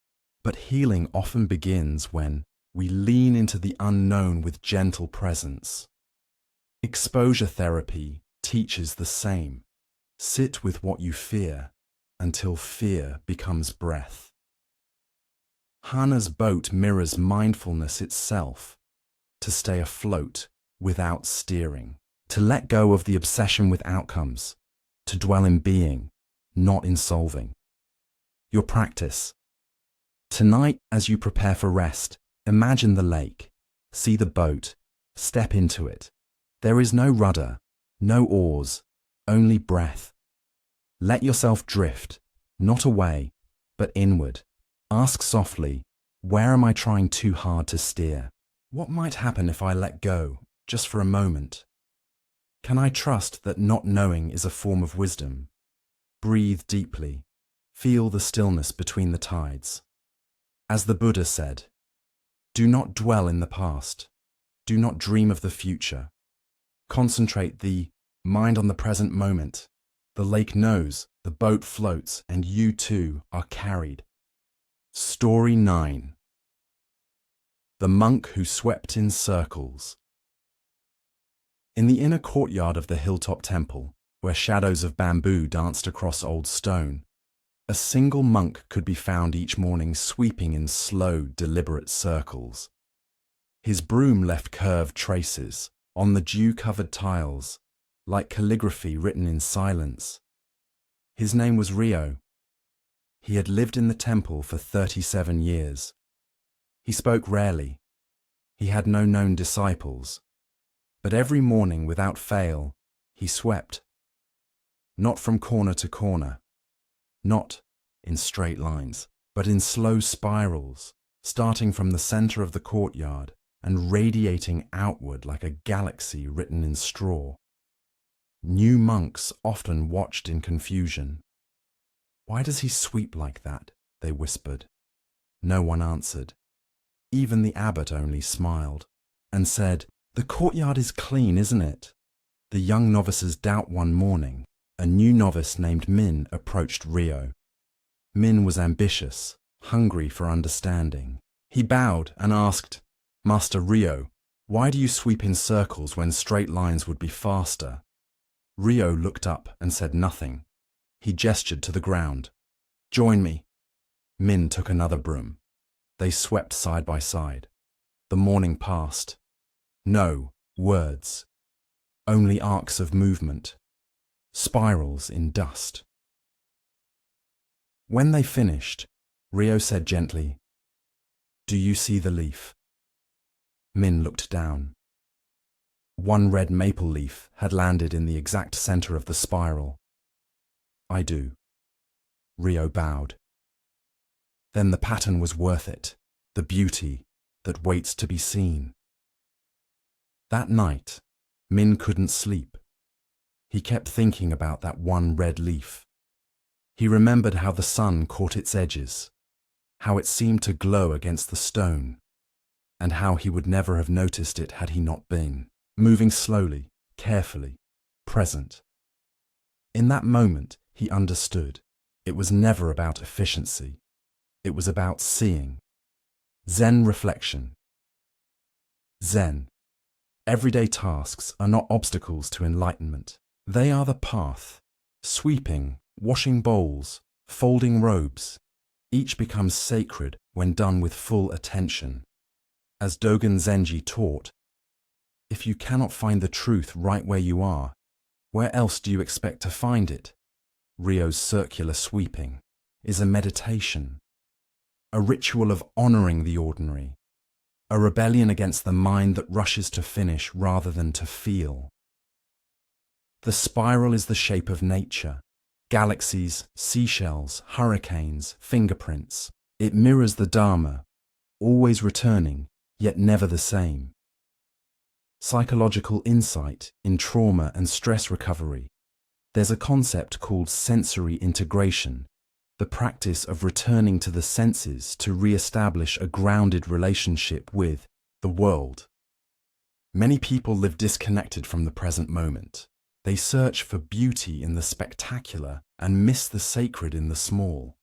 But healing often begins when we lean into the unknown with gentle presence. Exposure therapy teaches the same. Sit with what you fear until fear becomes breath. Hanas' boat mirrors mindfulness itself, to stay afloat without steering, to let go of the obsession with outcomes, to dwell in being, not in solving. Your practice. Tonight, as you prepare for rest, imagine the lake, see the boat, step into it. There is no rudder, no oars, only breath. Let yourself drift, not away, but inward. Ask softly, where am I trying too hard to steer? What might happen if I let go, just for a moment? Can I trust that not knowing is a form of wisdom? Breathe deeply. Feel the stillness between the tides. As the Buddha said, do not dwell in the past. Do not dream of the future. Concentrate the mind on the present moment. The lake knows, the boat floats, and you too are carried. Story 9. The Monk Who Swept in Circles. In the inner courtyard of the hilltop temple, where shadows of bamboo danced across old stone, a single monk could be found each morning sweeping in slow, deliberate circles. His broom left curved traces on the dew-covered tiles, like calligraphy written in silence. His name was Rio. He had lived in the temple for 37 years. He spoke rarely. He had no known disciples. But every morning, without fail, he swept. Not from corner to corner. Not in straight lines, but in slow spirals, starting from the center of the courtyard and radiating outward like a galaxy written in straw. New monks often watched in confusion. Why does he sweep like that? They whispered. No one answered. Even the abbot only smiled and said, the courtyard is clean, isn't it? The young novice's doubt one morning, a new novice named Min approached Rio. Min was ambitious, hungry for understanding. He bowed and asked, Master Rio, why do you sweep in circles when straight lines would be faster? Rio looked up and said nothing. He gestured to the ground. Join me. Min took another broom. They swept side by side. The morning passed. No words. Only arcs of movement. Spirals in dust. When they finished, Rio said gently, Do you see the leaf? Min looked down. One red maple leaf had landed in the exact center of the spiral. I do. Rio bowed. Then the pattern was worth it, the beauty that waits to be seen. That night, Min couldn't sleep. He kept thinking about that one red leaf. He remembered how the sun caught its edges, how it seemed to glow against the stone, and how he would never have noticed it had he not been, moving slowly, carefully, present. In that moment, he understood. It was never about efficiency. It was about seeing. Zen reflection. Zen. Everyday tasks are not obstacles to enlightenment. They are the path. Sweeping, washing bowls, folding robes. Each becomes sacred when done with full attention. As Dogen Zenji taught, if you cannot find the truth right where you are, where else do you expect to find it? Ryo's circular sweeping is a meditation, a ritual of honoring the ordinary, a rebellion against the mind that rushes to finish rather than to feel. The spiral is the shape of nature. Galaxies, seashells, hurricanes, fingerprints. It mirrors the Dharma, always returning, yet never the same. Psychological insight in trauma and stress recovery. There's a concept called sensory integration, the practice of returning to the senses to re-establish a grounded relationship with the world. Many people live disconnected from the present moment. They search for beauty in the spectacular and miss the sacred in the small.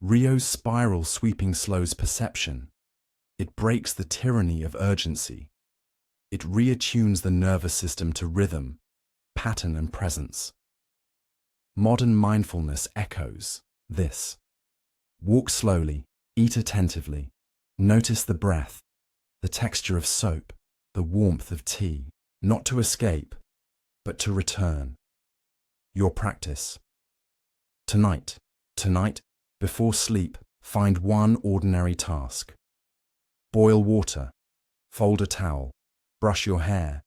Ryo's spiral sweeping slows perception. It breaks the tyranny of urgency. It reattunes the nervous system to rhythm, pattern and presence. Modern mindfulness echoes this. Walk slowly, eat attentively, notice the breath, the texture of soap, the warmth of tea, not to escape, but to return. Your practice. Tonight, before sleep, find one ordinary task. Boil water, fold a towel, brush your hair,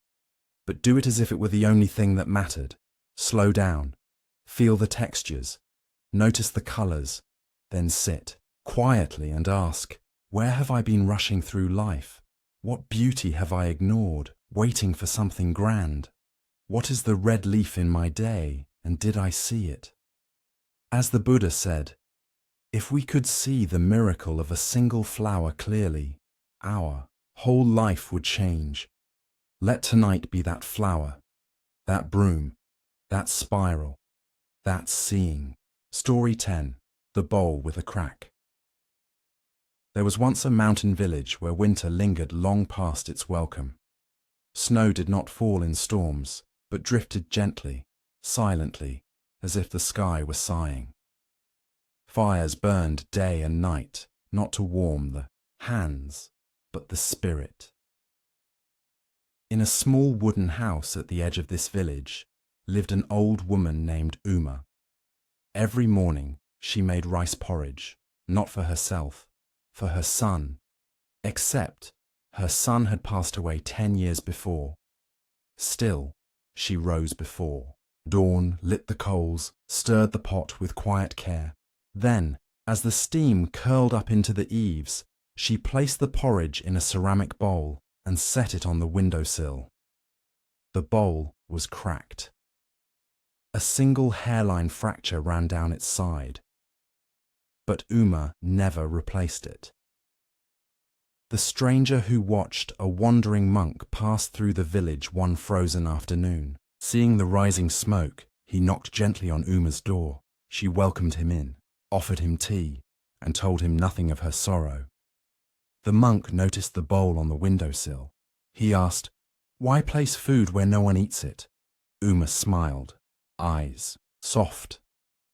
but do it as if it were the only thing that mattered. Slow down, feel the textures, notice the colors, then sit quietly and ask, where have I been rushing through life? What beauty have I ignored, waiting for something grand? What is the red leaf in my day, and did I see it? As the Buddha said, if we could see the miracle of a single flower clearly, our whole life would change. Let tonight be that flower, that broom, that spiral, that seeing. Story 10. The Bowl with a Crack. There was once a mountain village where winter lingered long past its welcome. Snow did not fall in storms, but drifted gently, silently, as if the sky were sighing. Fires burned day and night, not to warm the hands, but the spirit. In a small wooden house at the edge of this village lived an old woman named Uma. Every morning she made rice porridge, not for herself, for her son, except her son had passed away 10 years before. Still, she rose before dawn, lit the coals, stirred the pot with quiet care. Then, as the steam curled up into the eaves, she placed the porridge in a ceramic bowl and set it on the windowsill. The bowl was cracked. A single hairline fracture ran down its side. But Uma never replaced it. The stranger who watched a wandering monk pass through the village one frozen afternoon. Seeing the rising smoke, he knocked gently on Uma's door. She welcomed him in, offered him tea, and told him nothing of her sorrow. The monk noticed the bowl on the windowsill. He asked, "Why place food where no one eats it?" Uma smiled, eyes soft.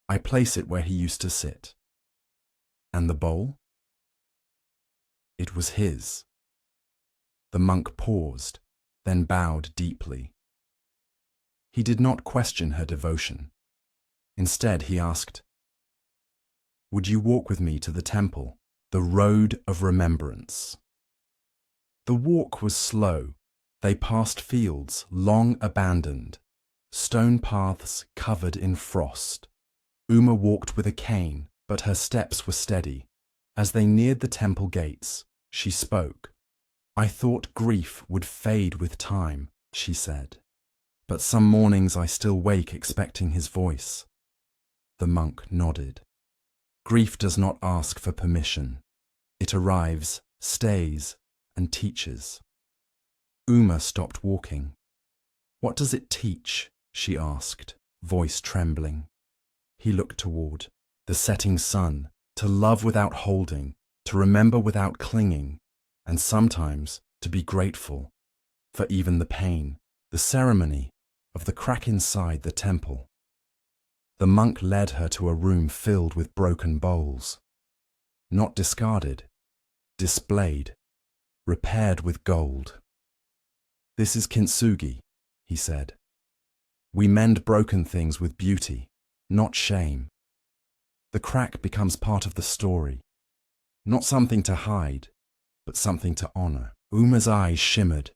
"I place it where he used to sit." And the bowl? It was his. The monk paused, then bowed deeply. He did not question her devotion. Instead, he asked, "Would you walk with me to the temple, the road of remembrance?" The walk was slow. They passed fields long abandoned, stone paths covered in frost. Uma walked with a cane, but her steps were steady. As they neared the temple gates, she spoke. I thought grief would fade with time, she said, but some mornings I still wake expecting his voice. The monk nodded. Grief does not ask for permission. It arrives, stays, and teaches. Uma stopped walking. What does it teach? She asked, voice trembling. He looked toward the setting sun, to love without holding, to remember without clinging, and sometimes to be grateful for even the pain, the ceremony of the crack inside the temple. The monk led her to a room filled with broken bowls. Not discarded, displayed, repaired with gold. This is kintsugi, he said. We mend broken things with beauty, not shame. The crack becomes part of the story, not something to hide, but something to honor. Uma's eyes shimmered.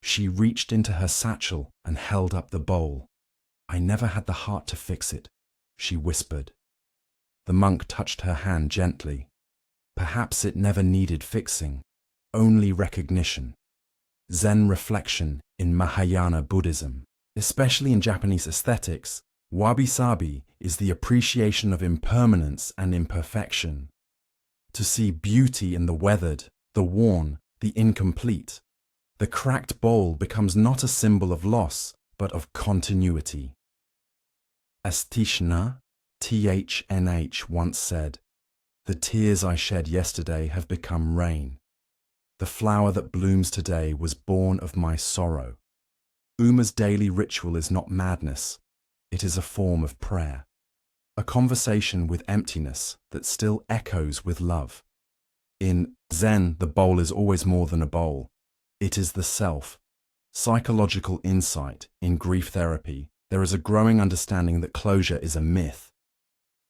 She reached into her satchel and held up the bowl. I never had the heart to fix it, she whispered. The monk touched her hand gently. Perhaps it never needed fixing, only recognition. Zen reflection in Mahayana Buddhism, especially in Japanese aesthetics, wabi-sabi is the appreciation of impermanence and imperfection. To see beauty in the weathered, the worn, the incomplete. The cracked bowl becomes not a symbol of loss, but of continuity. As Tishna, THNH, once said, the tears I shed yesterday have become rain. The flower that blooms today was born of my sorrow. Uma's daily ritual is not madness. It is a form of prayer. A conversation with emptiness that still echoes with love. In Zen, the bowl is always more than a bowl. It is the self. Psychological insight in grief therapy, there is a growing understanding that closure is a myth.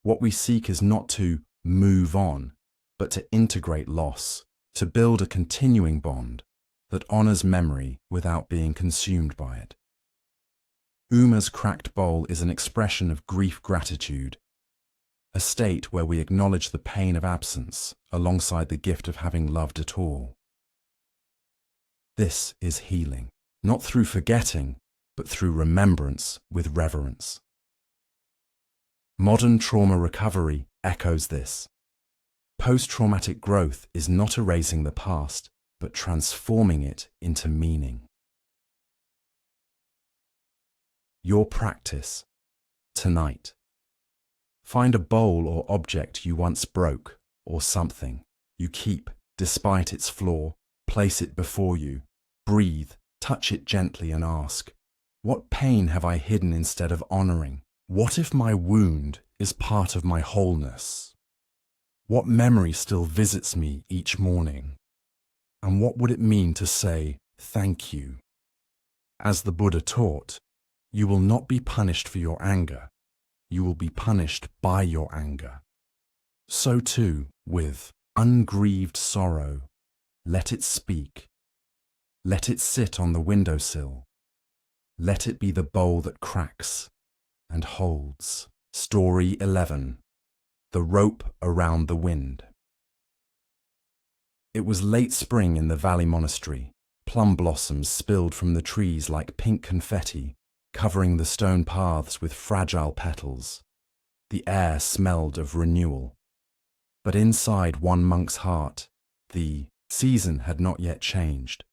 What we seek is not to move on, but to integrate loss, to build a continuing bond that honors memory without being consumed by it. Uma's cracked bowl is an expression of grief gratitude, a state where we acknowledge the pain of absence alongside the gift of having loved at all. This is healing, not through forgetting, but through remembrance with reverence. Modern trauma recovery echoes this. Post-traumatic growth is not erasing the past, but transforming it into meaning. Your practice, tonight. Find a bowl or object you once broke, or something you keep despite its flaw, place it before you, breathe, touch it gently and ask, what pain have I hidden instead of honoring? What if my wound is part of my wholeness? What memory still visits me each morning? And what would it mean to say thank you? As the Buddha taught, you will not be punished for your anger. You will be punished by your anger. So too with ungrieved sorrow. Let it speak. Let it sit on the windowsill. Let it be the bowl that cracks and holds. Story 11. The Rope Around the Wind. It was late spring in the Valley Monastery. Plum blossoms spilled from the trees like pink confetti, covering the stone paths with fragile petals. The air smelled of renewal. But inside one monk's heart, the season had not yet changed.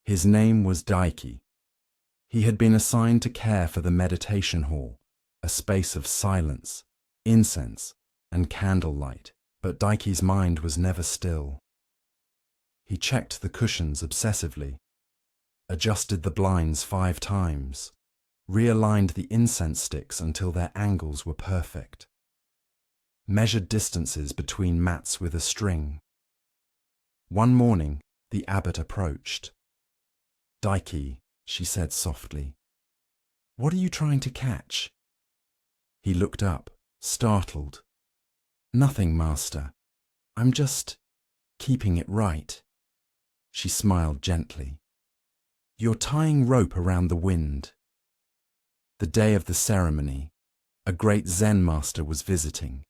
His name was Daiki. He had been assigned to care for the meditation hall, a space of silence, incense, and candlelight, but Daiki's mind was never still. He checked the cushions obsessively, adjusted the blinds 5 times, realigned the incense sticks until their angles were perfect, measured distances between mats with a string. One morning, the abbot approached. Daiki, she said softly, what are you trying to catch? He looked up, startled. Nothing, master. I'm just keeping it right. She smiled gently. You're tying rope around the wind. The day of the ceremony, a great Zen master was visiting.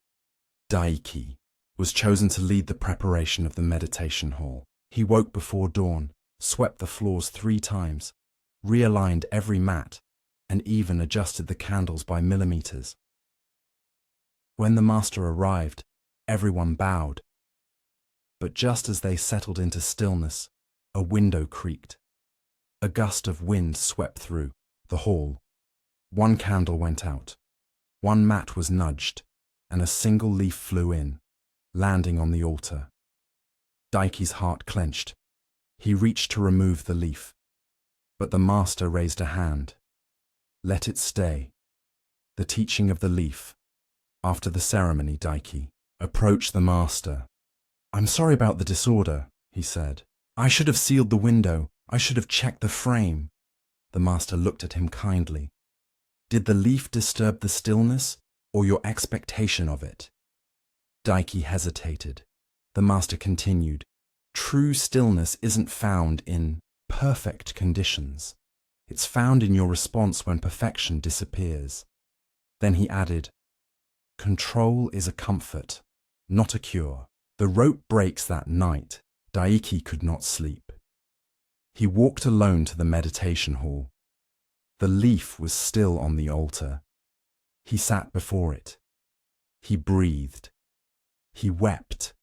Daiki was chosen to lead the preparation of the meditation hall. He woke before dawn, swept the floors 3 times, realigned every mat, and even adjusted the candles by millimeters. When the master arrived, everyone bowed. But just as they settled into stillness, a window creaked. A gust of wind swept through the hall. 1 candle went out. 1 mat was nudged, and a single leaf flew in, landing on the altar. Daiki's heart clenched. He reached to remove the leaf, but the master raised a hand. Let it stay. The teaching of the leaf. After the ceremony, Daiki approached the master. "I'm sorry about the disorder," he said. "I should have sealed the window. I should have checked the frame." The master looked at him kindly. "Did the leaf disturb the stillness or your expectation of it?" Daiki hesitated. The master continued, "True stillness isn't found in perfect conditions. It's found in your response when perfection disappears." Then he added, "Control is a comfort, not a cure." The rope breaks that night. Daiki could not sleep. He walked alone to the meditation hall. The leaf was still on the altar. He sat before it. He breathed. He wept,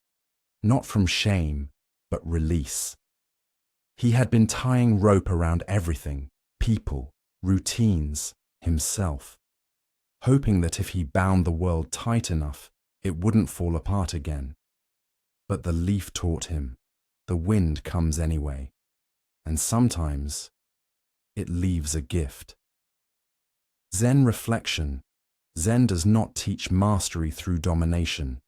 not from shame, but release. He had been tying rope around everything, people, routines, himself, hoping that if he bound the world tight enough, it wouldn't fall apart again. But the leaf taught him, the wind comes anyway, and sometimes it leaves a gift. Zen reflection. Zen does not teach mastery through domination,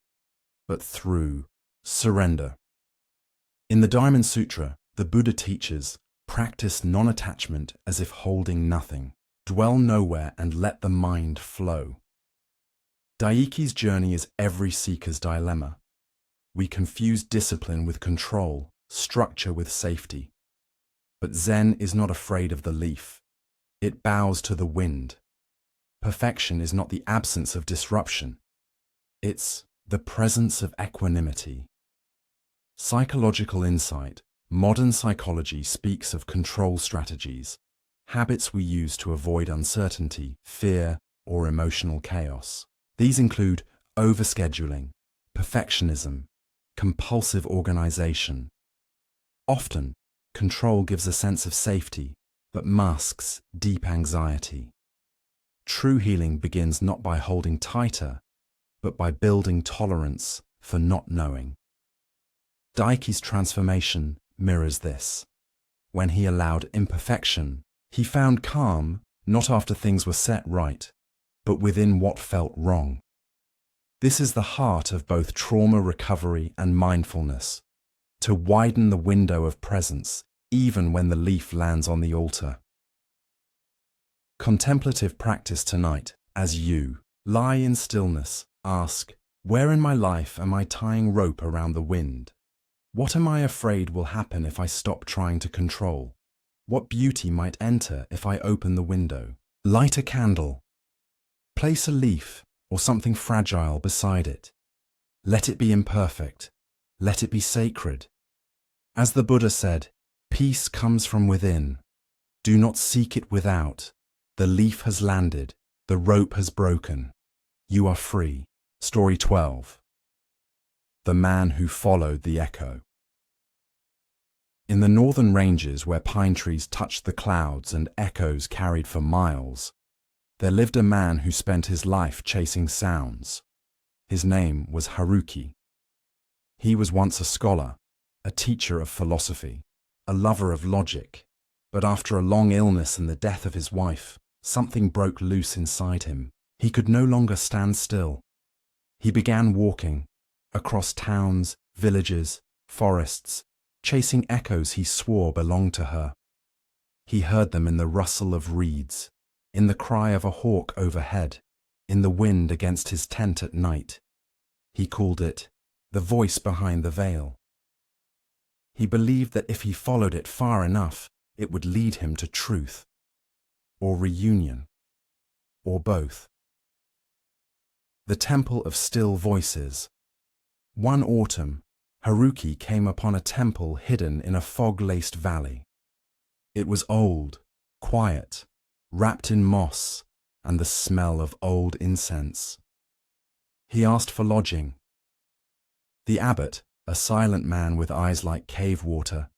but through surrender. In the Diamond Sutra, the Buddha teaches, practice non-attachment as if holding nothing. Dwell nowhere and let the mind flow. Daiki's journey is every seeker's dilemma. We confuse discipline with control, structure with safety. But Zen is not afraid of the leaf. It bows to the wind. Perfection is not the absence of disruption. It's the presence of equanimity. Psychological insight. Modern psychology speaks of control strategies, habits we use to avoid uncertainty, fear, or emotional chaos. These include overscheduling, perfectionism, compulsive organization. Often, control gives a sense of safety, but masks deep anxiety. True healing begins not by holding tighter, but by building tolerance for not knowing. Daiki's transformation mirrors this. When he allowed imperfection, he found calm not after things were set right, but within what felt wrong. This is the heart of both trauma recovery and mindfulness, to widen the window of presence even when the leaf lands on the altar. Contemplative practice tonight as you lie in stillness. Ask, where in my life am I tying rope around the wind? What am I afraid will happen if I stop trying to control? What beauty might enter if I open the window? Light a candle. Place a leaf or something fragile beside it. Let it be imperfect. Let it be sacred. As the Buddha said, peace comes from within. Do not seek it without. The leaf has landed. The rope has broken. You are free. Story 12. The Man Who Followed the Echo. In the northern ranges where pine trees touched the clouds and echoes carried for miles, there lived a man who spent his life chasing sounds. His name was Haruki. He was once a scholar, a teacher of philosophy, a lover of logic, but after a long illness and the death of his wife, something broke loose inside him. He could no longer stand still. He began walking across towns, villages, forests, chasing echoes he swore belonged to her. He heard them in the rustle of reeds, in the cry of a hawk overhead, in the wind against his tent at night. He called it the voice behind the veil. He believed that if he followed it far enough, it would lead him to truth, or reunion, or both. The Temple of Still Voices. One autumn, Haruki came upon a temple hidden in a fog-laced valley. It was old, quiet, wrapped in moss and the smell of old incense. He asked for lodging. The abbot, a silent man with eyes like cave water,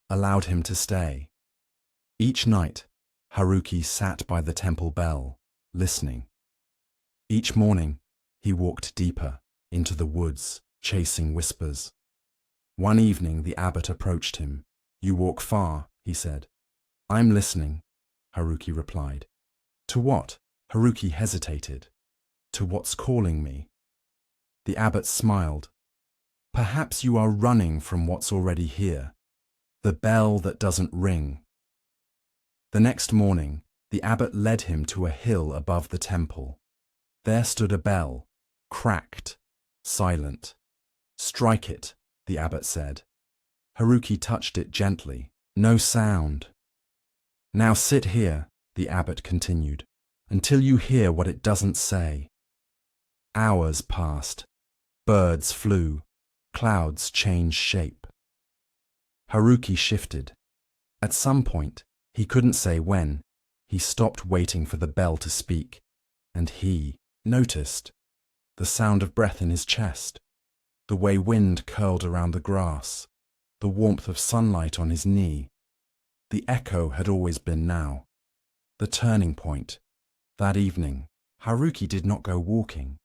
allowed him to stay. Each night, Haruki sat by the temple bell, listening. Each morning, he walked deeper into the woods, chasing whispers. One evening, the abbot approached him. "You walk far," he said. "I'm listening," Haruki replied. "To what?" Haruki hesitated. "To what's calling me." The abbot smiled. "Perhaps you are running from what's already here, the bell that doesn't ring." The next morning, the abbot led him to a hill above the temple. There stood a bell, cracked, silent. "Strike it," the abbot said. Haruki touched it gently. No sound. "Now sit here," the abbot continued, "until you hear what it doesn't say." Hours passed. Birds flew. Clouds changed shape. Haruki shifted. At some point, he couldn't say when, he stopped waiting for the bell to speak, and he noticed the sound of breath in his chest, the way wind curled around the grass, the warmth of sunlight on his knee. The echo had always been now. The turning point. That evening, Haruki did not go walking.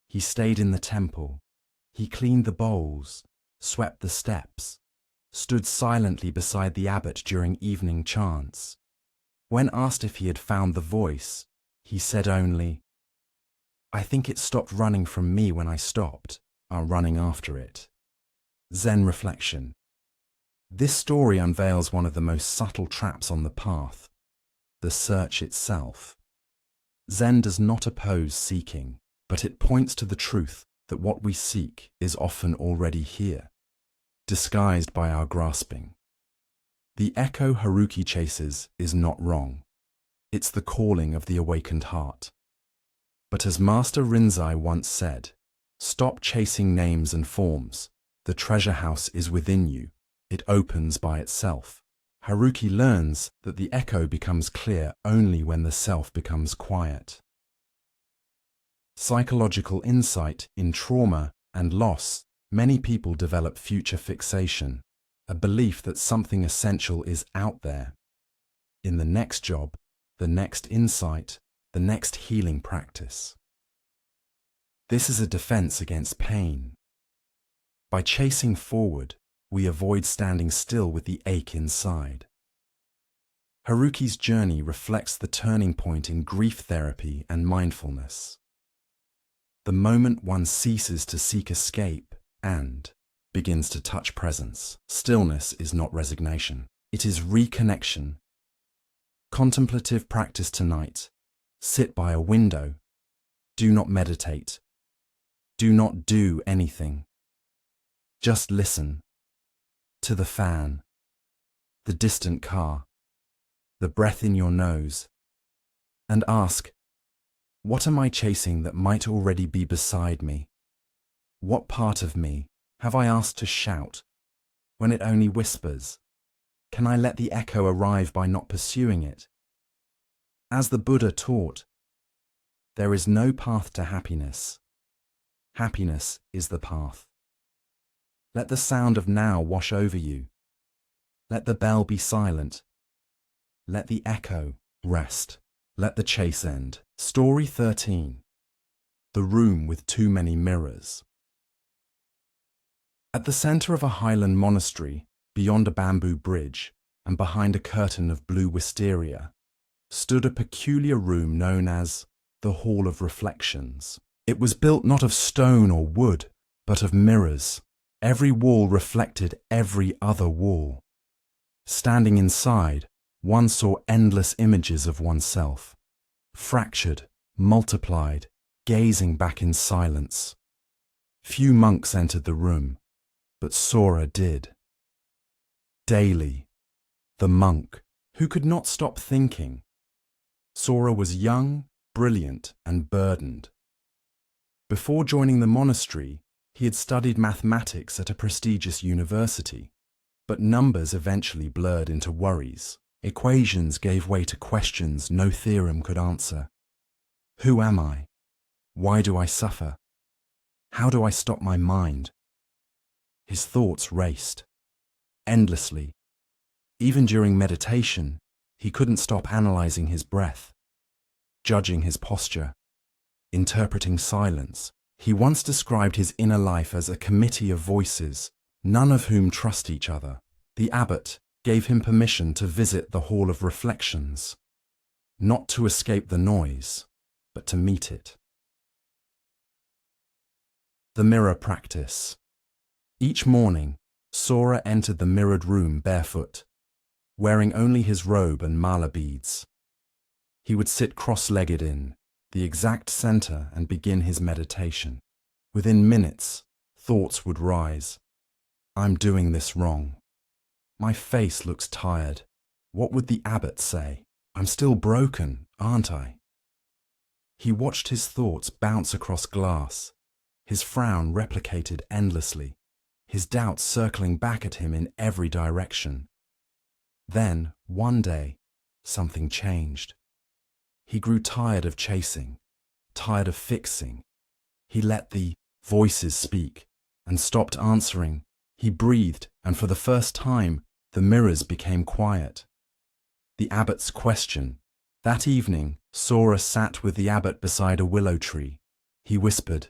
He stayed in the temple. He cleaned the bowls, swept the steps, stood silently beside the abbot during evening chants. When asked if he had found the voice, he said only, "I think it stopped running from me when I stopped, running after it." Zen reflection. This story unveils one of the most subtle traps on the path, the search itself. Zen does not oppose seeking, but it points to the truth that what we seek is often already here, disguised by our grasping. The echo Haruki chases is not wrong. It's the calling of the awakened heart. But as Master Rinzai once said, "Stop chasing names and forms. The treasure house is within you. It opens by itself." Haruki learns that the echo becomes clear only when the self becomes quiet. Psychological insight in trauma and loss. Many people develop future fixation, a belief that something essential is out there, in the next job, the next insight, the next healing practice. This is a defense against pain. By chasing forward, we avoid standing still with the ache inside. Haruki's journey reflects the turning point in grief therapy and mindfulness. The moment one ceases to seek escape and begins to touch presence. Stillness is not resignation. It is reconnection. Contemplative practice tonight. Sit by a window. Do not meditate. Do not do anything. Just listen. To the fan, the distant car, the breath in your nose, and ask, what am I chasing that might already be beside me? What part of me have I asked to shout when it only whispers? Can I let the echo arrive by not pursuing it? As the Buddha taught, there is no path to happiness. Happiness is the path. Let the sound of now wash over you. Let the bell be silent. Let the echo rest. Let the chase end. Story 13. The room with too many mirrors. At the center of a highland monastery, beyond a bamboo bridge, and behind a curtain of blue wisteria, stood a peculiar room known as the Hall of Reflections. It was built not of stone or wood, but of mirrors. Every wall reflected every other wall. Standing inside, one saw endless images of oneself, fractured, multiplied, gazing back in silence. Few monks entered the room, but Sora did. Daily, the monk, who could not stop thinking. Sora was young, brilliant, and burdened. Before joining the monastery, He had studied mathematics at a prestigious university, but numbers eventually blurred into worries. Equations gave way to questions no theorem could answer. Who am I? Why do I suffer? How do I stop my mind? His thoughts raced, endlessly. Even during meditation, he couldn't stop analyzing his breath, judging his posture, interpreting silence. He once described his inner life as a committee of voices, none of whom trust each other. The abbot gave him permission to visit the Hall of Reflections, not to escape the noise, but to meet it. The mirror practice. Each morning, Sora entered the mirrored room barefoot, wearing only his robe and mala beads. He would sit cross-legged in the exact center and begin his meditation. Within minutes, thoughts would rise. I'm doing this wrong. My face looks tired. What would the abbot say? I'm still broken, aren't I? He watched his thoughts bounce across glass, his frown replicated endlessly, his doubts circling back at him in every direction. Then, one day, something changed. He grew tired of chasing, tired of fixing. He let the voices speak and stopped answering. He breathed, and for the first time, the mirrors became quiet. The abbot's question. That evening, Sora sat with the abbot beside a willow tree. He whispered.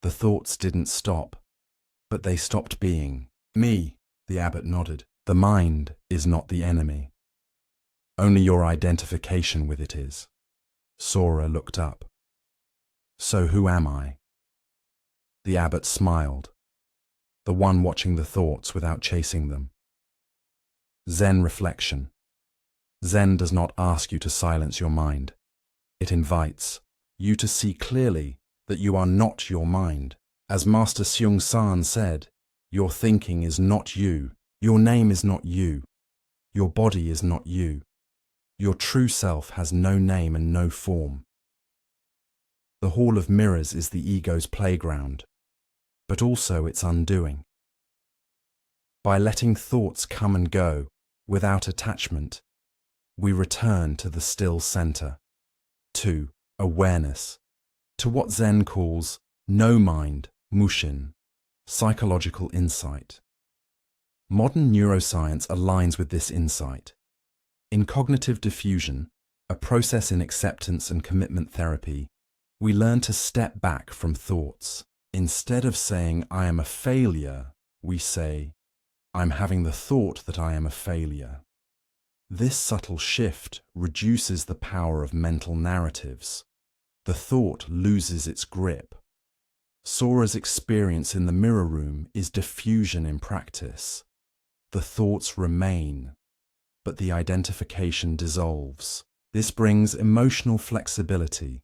The thoughts didn't stop, but they stopped being. Me, the abbot nodded. The mind is not the enemy. Only your identification with it is. Sora looked up. So who am I? The abbot smiled, the one watching the thoughts without chasing them. Zen reflection. Zen does not ask you to silence your mind. It invites you to see clearly that you are not your mind. As Master Seung San said, your thinking is not you, your name is not you, your body is not you. Your true self has no name and no form. The Hall of Mirrors is the ego's playground, but also its undoing. By letting thoughts come and go without attachment, we return to the still center, to awareness, to what Zen calls no mind, mushin, psychological insight. Modern neuroscience aligns with this insight. In cognitive diffusion, a process in acceptance and commitment therapy, we learn to step back from thoughts. Instead of saying, I am a failure, we say, I'm having the thought that I am a failure. This subtle shift reduces the power of mental narratives. The thought loses its grip. Sora's experience in the mirror room is diffusion in practice. The thoughts remain, but the identification dissolves. This brings emotional flexibility,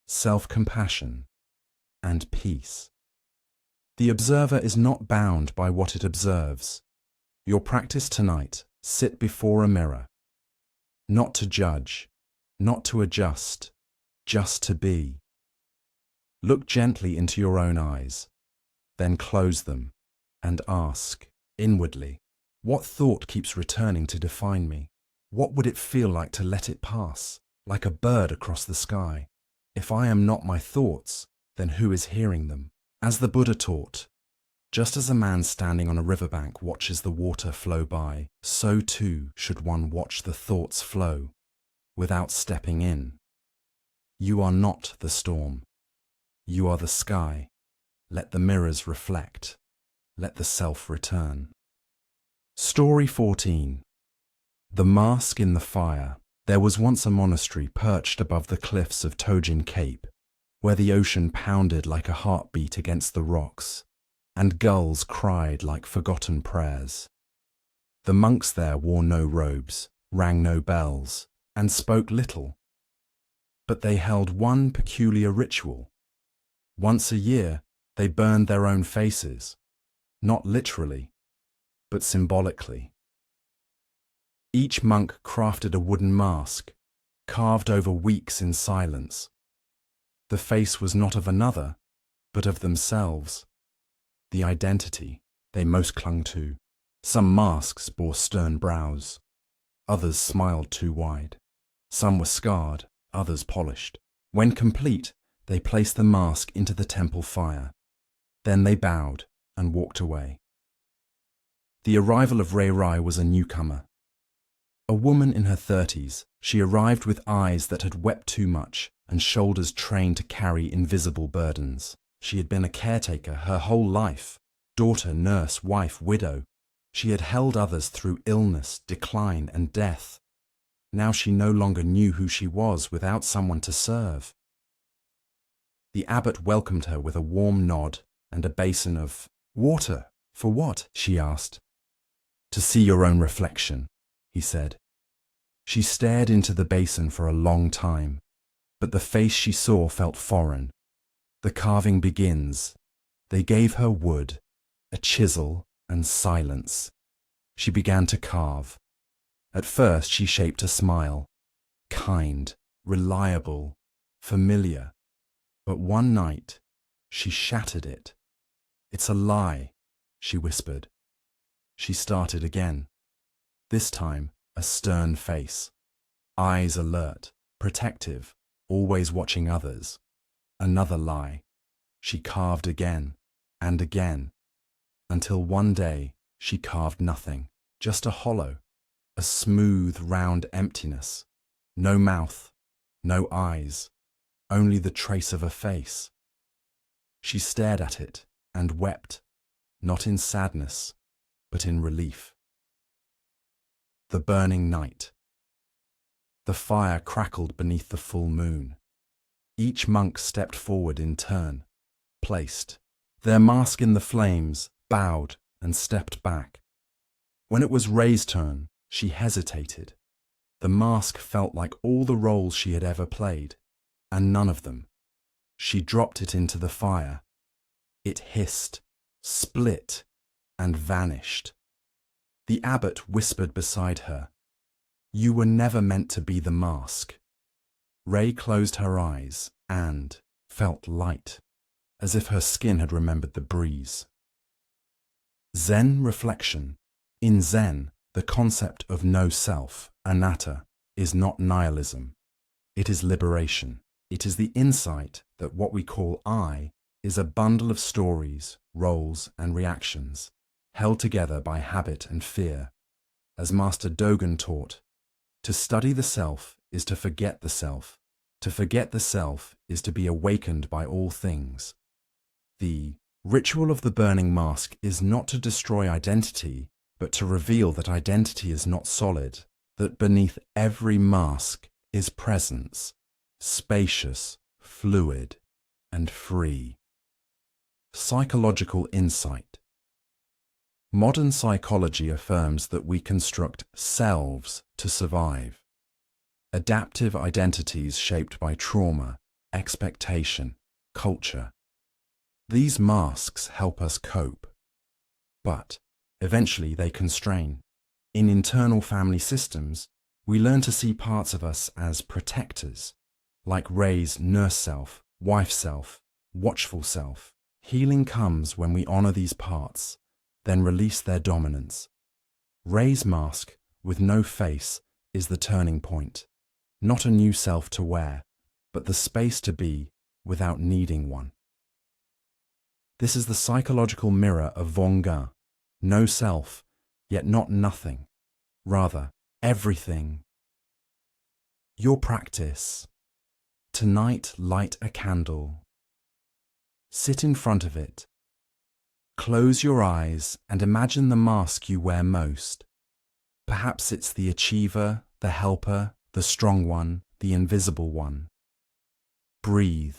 self-compassion, and peace. The observer is not bound by what it observes. Your practice tonight, sit before a mirror. Not to judge, not to adjust, just to be. Look gently into your own eyes, then close them and ask, inwardly, what thought keeps returning to define me? What would it feel like to let it pass, like a bird across the sky? If I am not my thoughts, then who is hearing them? As the Buddha taught, just as a man standing on a riverbank watches the water flow by, so too should one watch the thoughts flow, without stepping in. You are not the storm. You are the sky. Let the mirrors reflect. Let the self return. Story 14. The Mask in the Fire. There was once a monastery perched above the cliffs of Tojin Cape, where the ocean pounded like a heartbeat against the rocks, and gulls cried like forgotten prayers. The monks there wore no robes, rang no bells, and spoke little. But they held one peculiar ritual. Once a year, they burned their own faces, not literally, but symbolically. Each monk crafted a wooden mask, carved over weeks in silence. The face was not of another, but of themselves. the identity they most clung to. Some masks bore stern brows. Others smiled too wide. Some were scarred, others polished. When complete, they placed the mask into the temple fire. Then they bowed and walked away. The arrival of Rai Rai was a newcomer. A woman in her 30s, she arrived with eyes that had wept too much and shoulders trained to carry invisible burdens. She had been a caretaker her whole life, daughter, nurse, wife, widow. She had held others through illness, decline, and death. Now she no longer knew who she was without someone to serve. The abbot welcomed her with a warm nod and a basin of water. For what? She asked. To see your own reflection, he said. She stared into the basin for a long time, but the face she saw felt foreign. The carving begins. They gave her wood, a chisel, and silence. She began to carve. At first she shaped a smile, kind, reliable, familiar. But one night she shattered it. It's a lie, she whispered. She started again. This time a stern face, eyes alert, protective, always watching others. Another lie. She carved again and again, until one day she carved nothing, just a hollow, a smooth, round emptiness. No mouth, no eyes, only the trace of a face. She stared at it and wept, not in sadness, but in relief. The burning night. The fire crackled beneath the full moon. Each monk stepped forward in turn, placed, their mask in the flames, bowed and stepped back. When it was Ray's turn, she hesitated. The mask felt like all the roles she had ever played, and none of them. She dropped it into the fire. It hissed, split, and vanished. The abbot whispered beside her, "You were never meant to be the mask." Ray closed her eyes and felt light, as if her skin had remembered the breeze. Zen reflection. In Zen, the concept of no self, anatta, is not nihilism. It is liberation. It is the insight that what we call I is a bundle of stories, roles, and reactions, held together by habit and fear. As Master Dogen taught, to study the self is to forget the self. To forget the self is to be awakened by all things. The ritual of the burning mask is not to destroy identity, but to reveal that identity is not solid, that beneath every mask is presence, spacious, fluid, and free. Psychological insight. Modern psychology affirms that we construct selves to survive. Adaptive identities shaped by trauma, expectation, culture. These masks help us cope, but eventually they constrain. In internal family systems, we learn to see parts of us as protectors, like Ray's nurse self, wife self, watchful self. Healing comes when we honor these parts, then release their dominance. Ray's mask, with no face, is the turning point. Not a new self to wear, but the space to be without needing one. This is the psychological mirror of Vongin. No self, yet not nothing. Rather, everything. Your practice. Tonight, light a candle. Sit in front of it. Close your eyes and imagine the mask you wear most. Perhaps it's the achiever, the helper, the strong one, the invisible one. Breathe.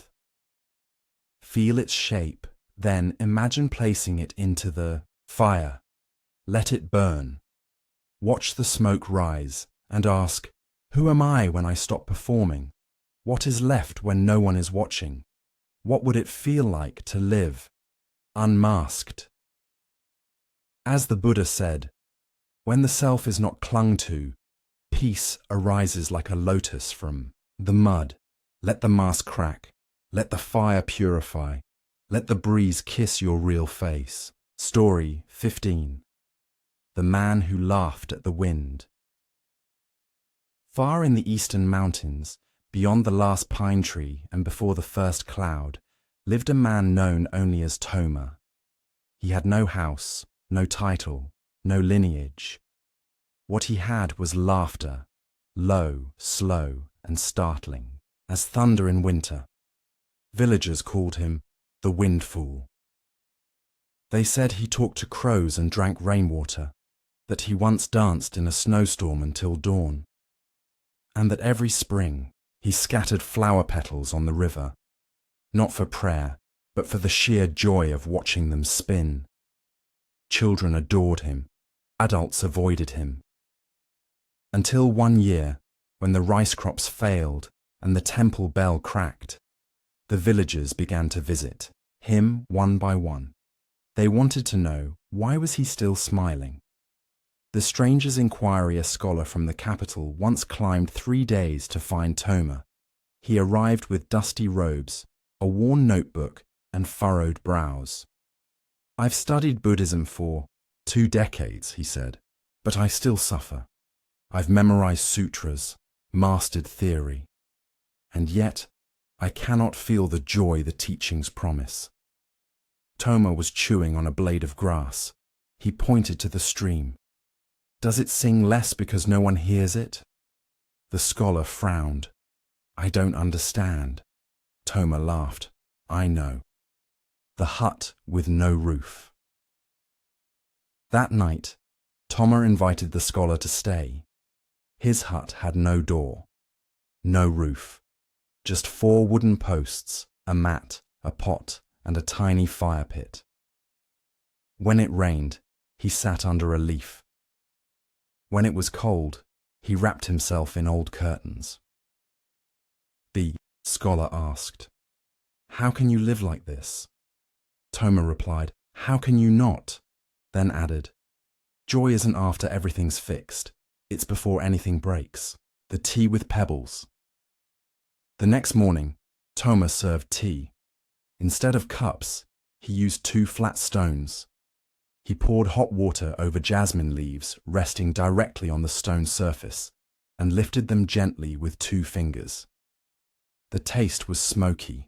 Feel its shape, then imagine placing it into the fire. Let it burn. Watch the smoke rise and ask, who am I when I stop performing? What is left when no one is watching? What would it feel like to live unmasked? As the Buddha said, when the self is not clung to, peace arises like a lotus from the mud. Let the mask crack. Let the fire purify. Let the breeze kiss your real face. Story 15. The Man Who Laughed at the Wind. Far in the eastern mountains, beyond the last pine tree and before the first cloud, lived a man known only as Toma. He had no house, no title, no lineage. What he had was laughter, low, slow, and startling, as thunder in winter. Villagers called him the Wind Fool. They said he talked to crows and drank rainwater, that he once danced in a snowstorm until dawn, and that every spring he scattered flower petals on the river, not for prayer, but for the sheer joy of watching them spin. Children adored him, adults avoided him. Until one year, when the rice crops failed and the temple bell cracked, the villagers began to visit him one by one. They wanted to know, why was he still smiling? The Stranger's Inquiry, a scholar from the capital, once climbed 3 days to find Toma. He arrived with dusty robes, a worn notebook, and furrowed brows. "I've studied Buddhism for 2 decades, he said, but I still suffer. I've memorized sutras, mastered theory, and yet I cannot feel the joy the teachings promise." Toma was chewing on a blade of grass. He pointed to the stream. "Does it sing less because no one hears it?" The scholar frowned. "I don't understand." Toma laughed. "I know. The hut with no roof." That night, Toma invited the scholar to stay. His hut had no door, no roof, just 4 wooden posts, a mat, a pot, and a tiny fire pit. When it rained, he sat under a leaf. When it was cold, he wrapped himself in old curtains. The scholar asked, "How can you live like this?" Toma replied, "How can you not?" Then added, "Joy isn't after everything's fixed. It's before anything breaks. The tea with pebbles." The next morning, Toma served tea. Instead of cups, he used 2 flat stones. He poured hot water over jasmine leaves resting directly on the stone surface and lifted them gently with 2 fingers. The taste was smoky,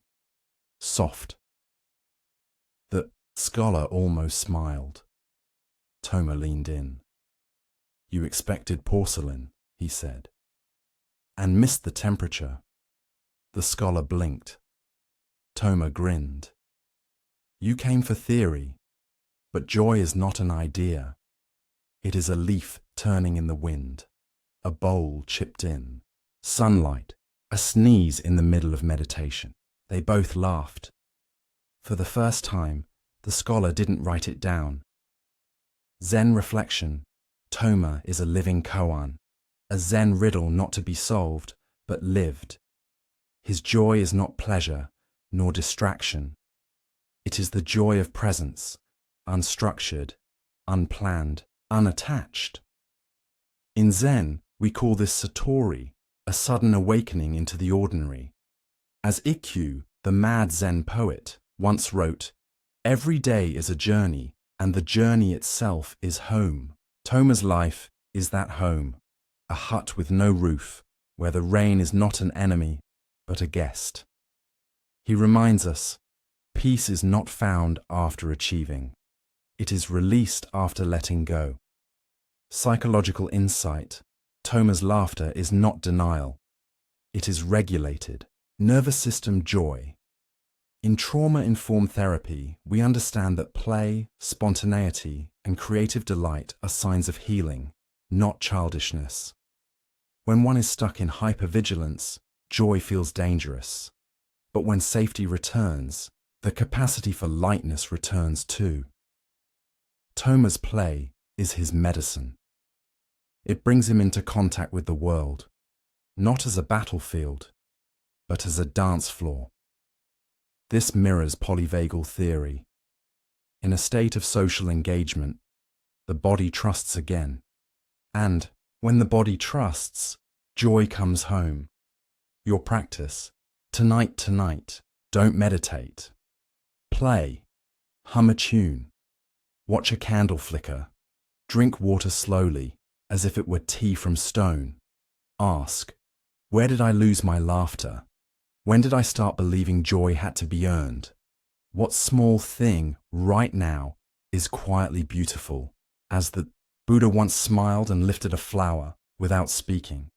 soft. The scholar almost smiled. Toma leaned in. "You expected porcelain," he said, "and missed the temperature." The scholar blinked. Toma grinned. "You came for theory, but joy is not an idea. It is a leaf turning in the wind, a bowl chipped in, sunlight, a sneeze in the middle of meditation." They both laughed. For the first time, the scholar didn't write it down. Zen reflection, Toma is a living koan, a Zen riddle not to be solved, but lived. His joy is not pleasure, nor distraction. It is the joy of presence, unstructured, unplanned, unattached. In Zen, we call this satori, a sudden awakening into the ordinary. As Ikkyu, the mad Zen poet, once wrote, "Every day is a journey, and the journey itself is home." Toma's life is that home, a hut with no roof, where the rain is not an enemy, but a guest. He reminds us, peace is not found after achieving. It is released after letting go. Psychological insight, Toma's laughter is not denial. It is regulated, nervous system joy. In trauma-informed therapy, we understand that play, spontaneity, and creative delight are signs of healing, not childishness. When one is stuck in hypervigilance, joy feels dangerous. But when safety returns, the capacity for lightness returns too. Toma's play is his medicine. It brings him into contact with the world, not as a battlefield, but as a dance floor. This mirrors polyvagal theory. In a state of social engagement, the body trusts again. And when the body trusts, joy comes home. Your practice, tonight, don't meditate. Play, hum a tune, watch a candle flicker, drink water slowly as if it were tea from stone. Ask, where did I lose my laughter? When did I start believing joy had to be earned? What small thing right now is quietly beautiful, as the Buddha once smiled and lifted a flower without speaking?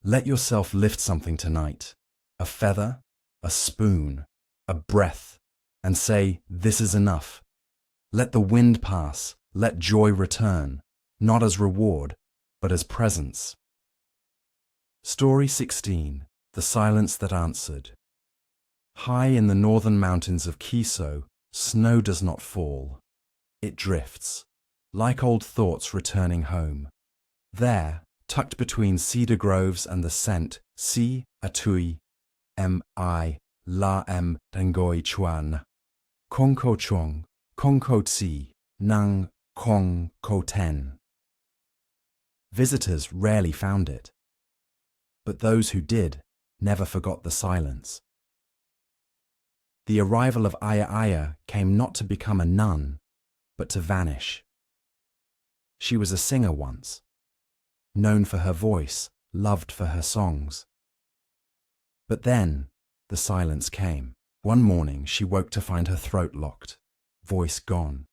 Let yourself lift something tonight, a feather, a spoon, a breath, and say, this is enough. Let the wind pass, let joy return, not as reward, but as presence. Story 16. The Silence That Answered. High in the northern mountains of Kiso, snow does not fall. It drifts, like old thoughts returning home. There, tucked between cedar groves and the scent, si atui, mi, la dangoi chuan, kongko chong, kongko tsi, nang kong ko ten. Visitors rarely found it, but those who did never forgot the silence. The arrival of Aya came not to become a nun, but to vanish. She was a singer once, known for her voice, loved for her songs. But then the silence came. One morning she woke to find her throat locked, voice gone.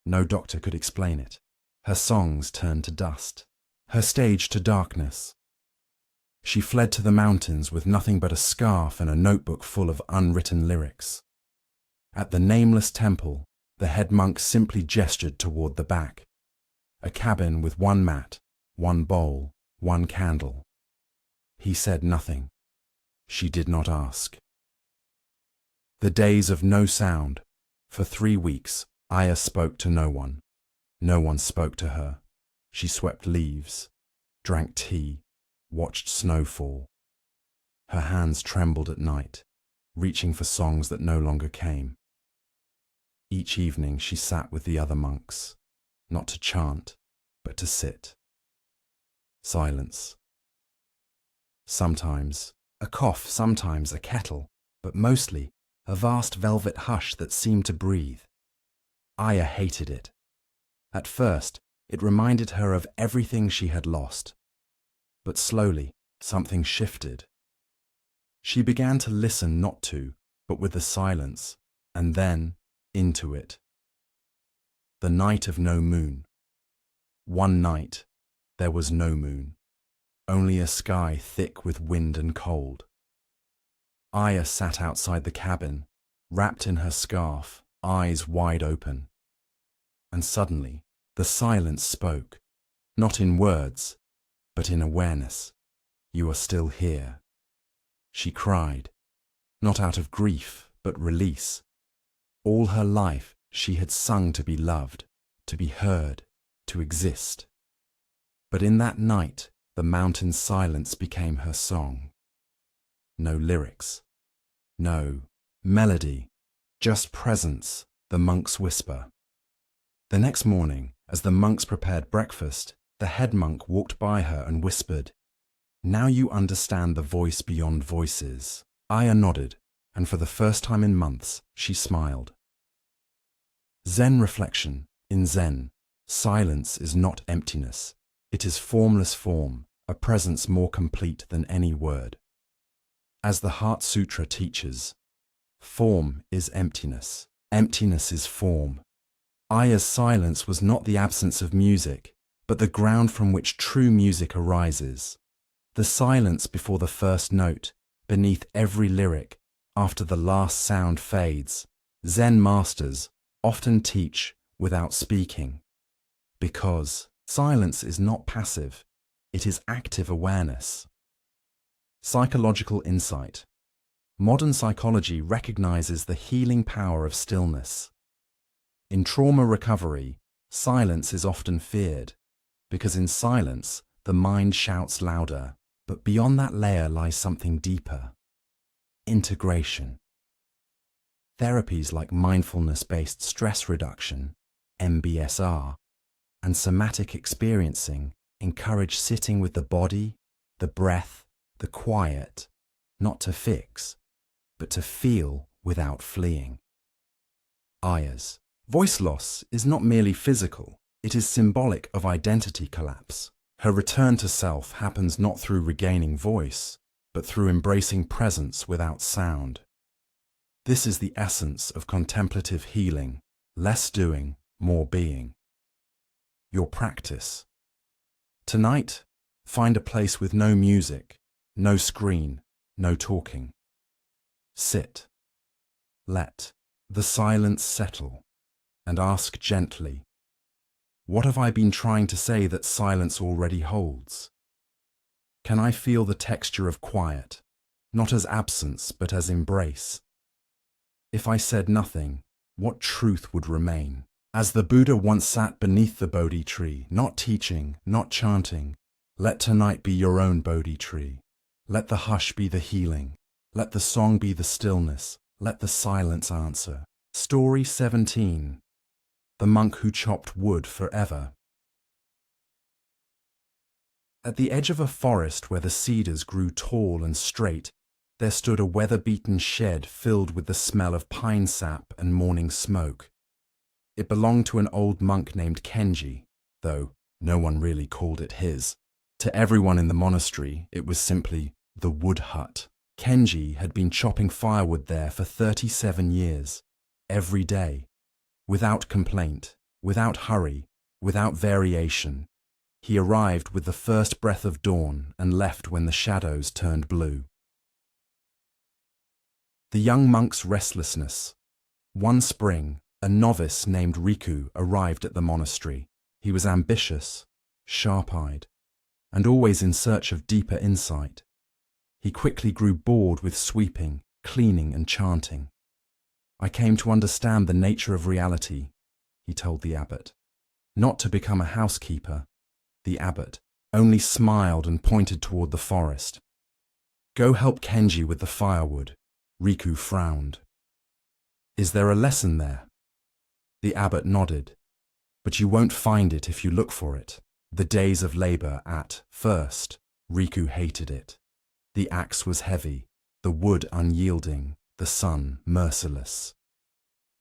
No doctor could explain it. Her songs turned to dust, her stage to darkness. She fled to the mountains with nothing but a scarf and a notebook full of unwritten lyrics. At the nameless temple, the head monk simply gestured toward the back. A cabin with one mat, one bowl, one candle. He said nothing. She did not ask. The days of no sound. For 3 weeks, Aya spoke to no one. No one spoke to her. She swept leaves, drank tea, watched snow fall. Her hands trembled at night, reaching for songs that no longer came. Each evening she sat with the other monks, not to chant, but to sit. Silence. Sometimes a cough, sometimes a kettle, but mostly a vast velvet hush that seemed to breathe. Aya hated it. At first, it reminded her of everything she had lost. But slowly, something shifted. She began to listen not to, but with the silence, and then into it. The night of no moon. One night, there was no moon, only a sky thick with wind and cold. Aya sat outside the cabin, wrapped in her scarf, eyes wide open. And suddenly, the silence spoke, not in words, but in awareness. You are still here. She cried, not out of grief, but release. All her life she had sung to be loved, to be heard, to exist. But in that night, the mountain's silence became her song. No lyrics, no melody, just presence, the monk's whisper. The next morning, as the monks prepared breakfast, the head monk walked by her and whispered, "Now you understand the voice beyond voices." Aya nodded, and for the first time in months, she smiled. Zen reflection. In Zen, silence is not emptiness. It is formless form, a presence more complete than any word. As the Heart Sutra teaches, form is emptiness. Emptiness is form. Aya's silence was not the absence of music, but the ground from which true music arises. The silence before the first note, beneath every lyric, after the last sound fades. Zen masters often teach without speaking, because silence is not passive, it is active awareness. Psychological insight. Modern psychology recognizes the healing power of stillness. In trauma recovery, silence is often feared, because in silence, the mind shouts louder. But beyond that layer lies something deeper. Integration. Therapies like mindfulness-based stress reduction, MBSR, and somatic experiencing encourage sitting with the body, the breath, the quiet, not to fix, but to feel without fleeing. Ayers. Voice loss is not merely physical, it is symbolic of identity collapse. Her return to self happens not through regaining voice, but through embracing presence without sound. This is the essence of contemplative healing, less doing, more being. Your practice. Tonight, find a place with no music, no screen, no talking. Sit. Let the silence settle, and ask gently, what have I been trying to say that silence already holds? Can I feel the texture of quiet, not as absence but as embrace? If I said nothing, what truth would remain? As the Buddha once sat beneath the Bodhi tree, not teaching, not chanting, let tonight be your own Bodhi tree. Let the hush be the healing. Let the song be the stillness. Let the silence answer. Story 17. The Monk Who Chopped Wood Forever. At the edge of a forest where the cedars grew tall and straight, there stood a weather-beaten shed filled with the smell of pine sap and morning smoke. It belonged to an old monk named Kenji, though no one really called it his. To everyone in the monastery, it was simply the wood hut. Kenji had been chopping firewood there for 37 years, every day, without complaint, without hurry, without variation. He arrived with the first breath of dawn and left when the shadows turned blue. The young monk's restlessness. One spring, a novice named Riku arrived at the monastery. He was ambitious, sharp-eyed, and always in search of deeper insight. He quickly grew bored with sweeping, cleaning, and chanting. I came to understand the nature of reality, he told the abbot. Not to become a housekeeper. The abbot only smiled and pointed toward the forest. Go help Kenji with the firewood. Riku frowned. Is there a lesson there? The abbot nodded. But you won't find it if you look for it. The days of labor at first, Riku hated it. The axe was heavy, the wood unyielding, the sun merciless.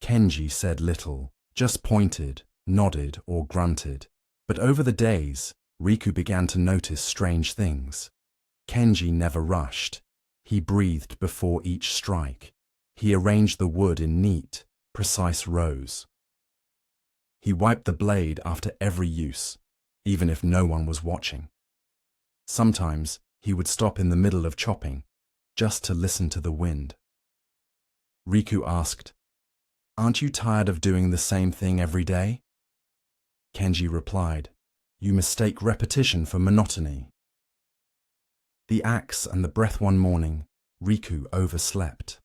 Kenji said little, just pointed, nodded, or grunted. But over the days, Riku began to notice strange things. Kenji never rushed. He breathed before each strike. He arranged the wood in neat, precise rows. He wiped the blade after every use, even if no one was watching. Sometimes he would stop in the middle of chopping, just to listen to the wind. Riku asked, "Aren't you tired of doing the same thing every day?" Kenji replied, "You mistake repetition for monotony." The axe and the breath. One morning, Riku overslept.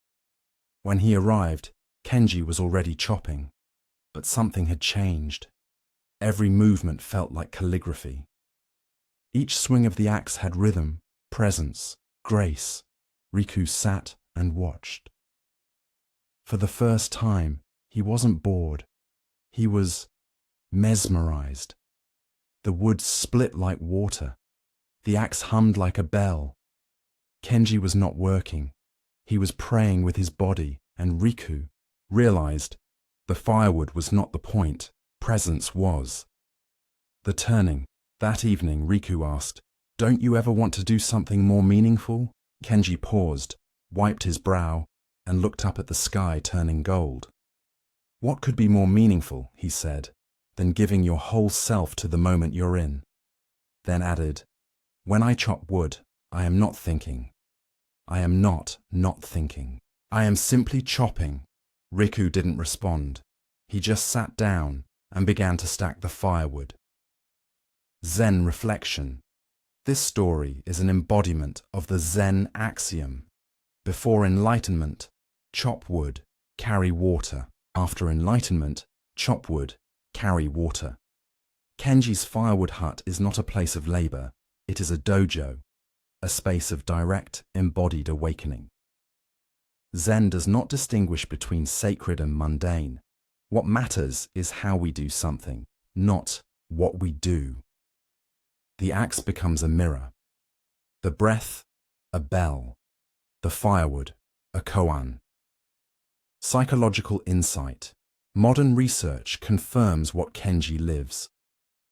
When he arrived, Kenji was already chopping, but something had changed. Every movement felt like calligraphy. Each swing of the axe had rhythm, presence, grace. Riku sat and watched. For the first time, he wasn't bored. He was mesmerized. The wood split like water. The axe hummed like a bell. Kenji was not working. He was praying with his body, and Riku realized the firewood was not the point, presence was. The turning. That evening, Riku asked, "Don't you ever want to do something more meaningful?" Kenji paused, wiped his brow, and looked up at the sky turning gold. "What could be more meaningful," he said, "than giving your whole self to the moment you're in?" Then added, "When I chop wood, I am not thinking. I am not thinking. I am simply chopping." Riku didn't respond. He just sat down and began to stack the firewood. Zen reflection. This story is an embodiment of the Zen axiom. Before enlightenment, chop wood, carry water. After enlightenment, chop wood, carry water. Kenji's firewood hut is not a place of labor. It is a dojo, a space of direct, embodied awakening. Zen does not distinguish between sacred and mundane. What matters is how we do something, not what we do. The axe becomes a mirror. The breath, a bell. The firewood, a koan. Psychological insight. Modern research confirms what Kenji lives.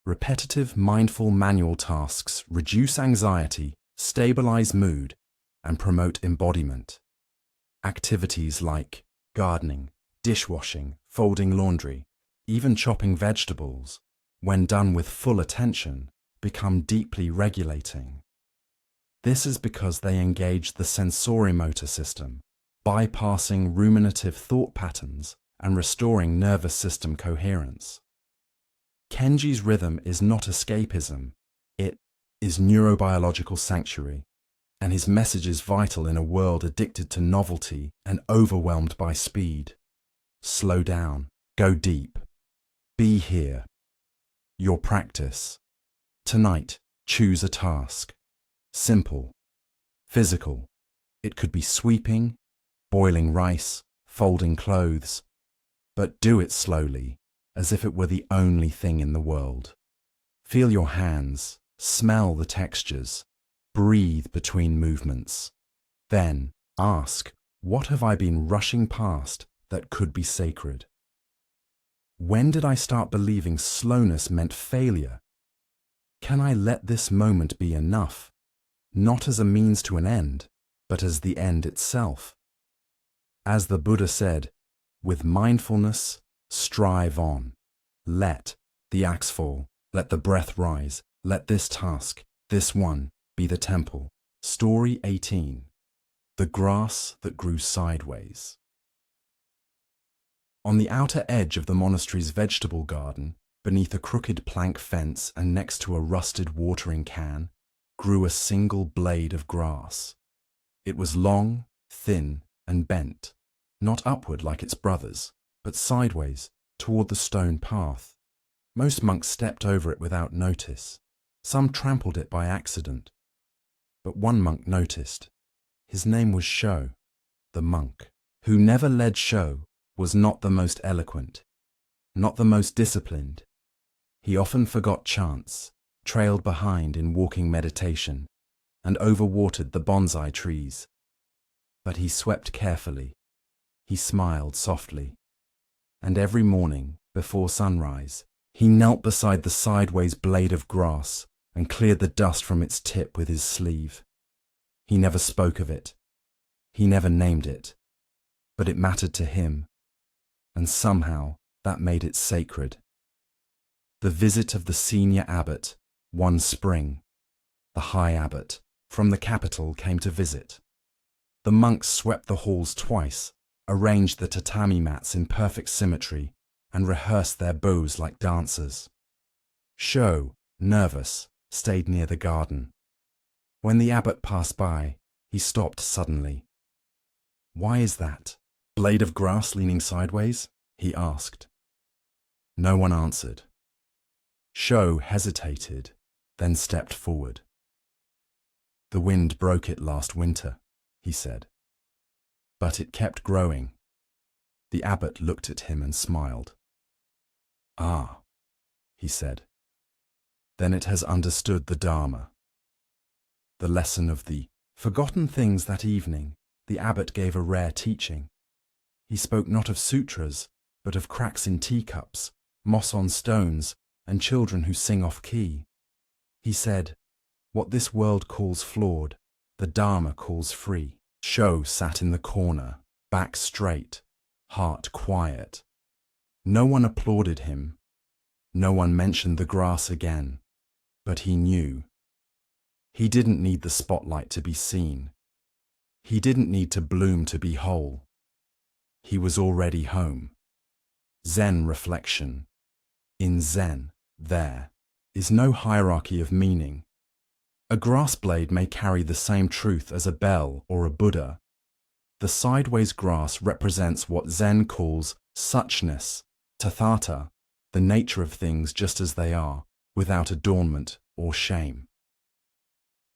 Repetitive mindful manual tasks reduce anxiety, stabilize mood, and promote embodiment. Activities like gardening, dishwashing, folding laundry, even chopping vegetables, when done with full attention, become deeply regulating. This is because they engage the sensorimotor system, bypassing ruminative thought patterns and restoring nervous system coherence. Kenji's rhythm is not escapism, it is neurobiological sanctuary, and his message is vital in a world addicted to novelty and overwhelmed by speed. Slow down, go deep, be here. Your practice. Tonight, choose a task. Simple, physical. It could be sweeping, boiling rice, folding clothes, but do it slowly, as if it were the only thing in the world. Feel your hands, smell the textures, breathe between movements. Then ask, what have I been rushing past that could be sacred? When did I start believing slowness meant failure? Can I let this moment be enough, not as a means to an end, but as the end itself? As the Buddha said, with mindfulness, strive on. Let the axe fall, let the breath rise, let this task, this one, be the temple. Story 18. The grass that grew sideways. On the outer edge of the monastery's vegetable garden, beneath a crooked plank fence and next to a rusted watering can, grew a single blade of grass. It was long, thin, and bent, not upward like its brothers, but sideways, toward the stone path. Most monks stepped over it without notice. Some trampled it by accident. But one monk noticed. His name was Sho. The monk, who never led Sho, was not the most eloquent, not the most disciplined. He often forgot chants, trailed behind in walking meditation, and overwatered the bonsai trees. But he swept carefully. He smiled softly. And every morning, before sunrise, he knelt beside the sideways blade of grass and cleared the dust from its tip with his sleeve. He never spoke of it. He never named it. But it mattered to him. And somehow that made it sacred. The visit of the senior abbot, one spring. The high abbot, from the capital, came to visit. The monks swept the halls twice, arranged the tatami mats in perfect symmetry, and rehearsed their bows like dancers. Sho, nervous, stayed near the garden. When the abbot passed by, he stopped suddenly. "Why is that? Blade of grass leaning sideways?" he asked. No one answered. Sho hesitated, then stepped forward. "The wind broke it last winter," he said. But it kept growing. The abbot looked at him and smiled. "Ah," he said. "Then it has understood the Dharma." The lesson of the forgotten things that evening, the abbot gave a rare teaching. He spoke not of sutras, but of cracks in teacups, moss on stones, and children who sing off key. He said, "What this world calls flawed, the Dharma calls free." Sho sat in the corner, back straight, heart quiet. No one applauded him. No one mentioned the grass again. But he knew. He didn't need the spotlight to be seen. He didn't need to bloom to be whole. He was already home. Zen reflection. In Zen, there is no hierarchy of meaning. A grass blade may carry the same truth as a bell or a Buddha. The sideways grass represents what Zen calls suchness, tathata, the nature of things just as they are, without adornment or shame.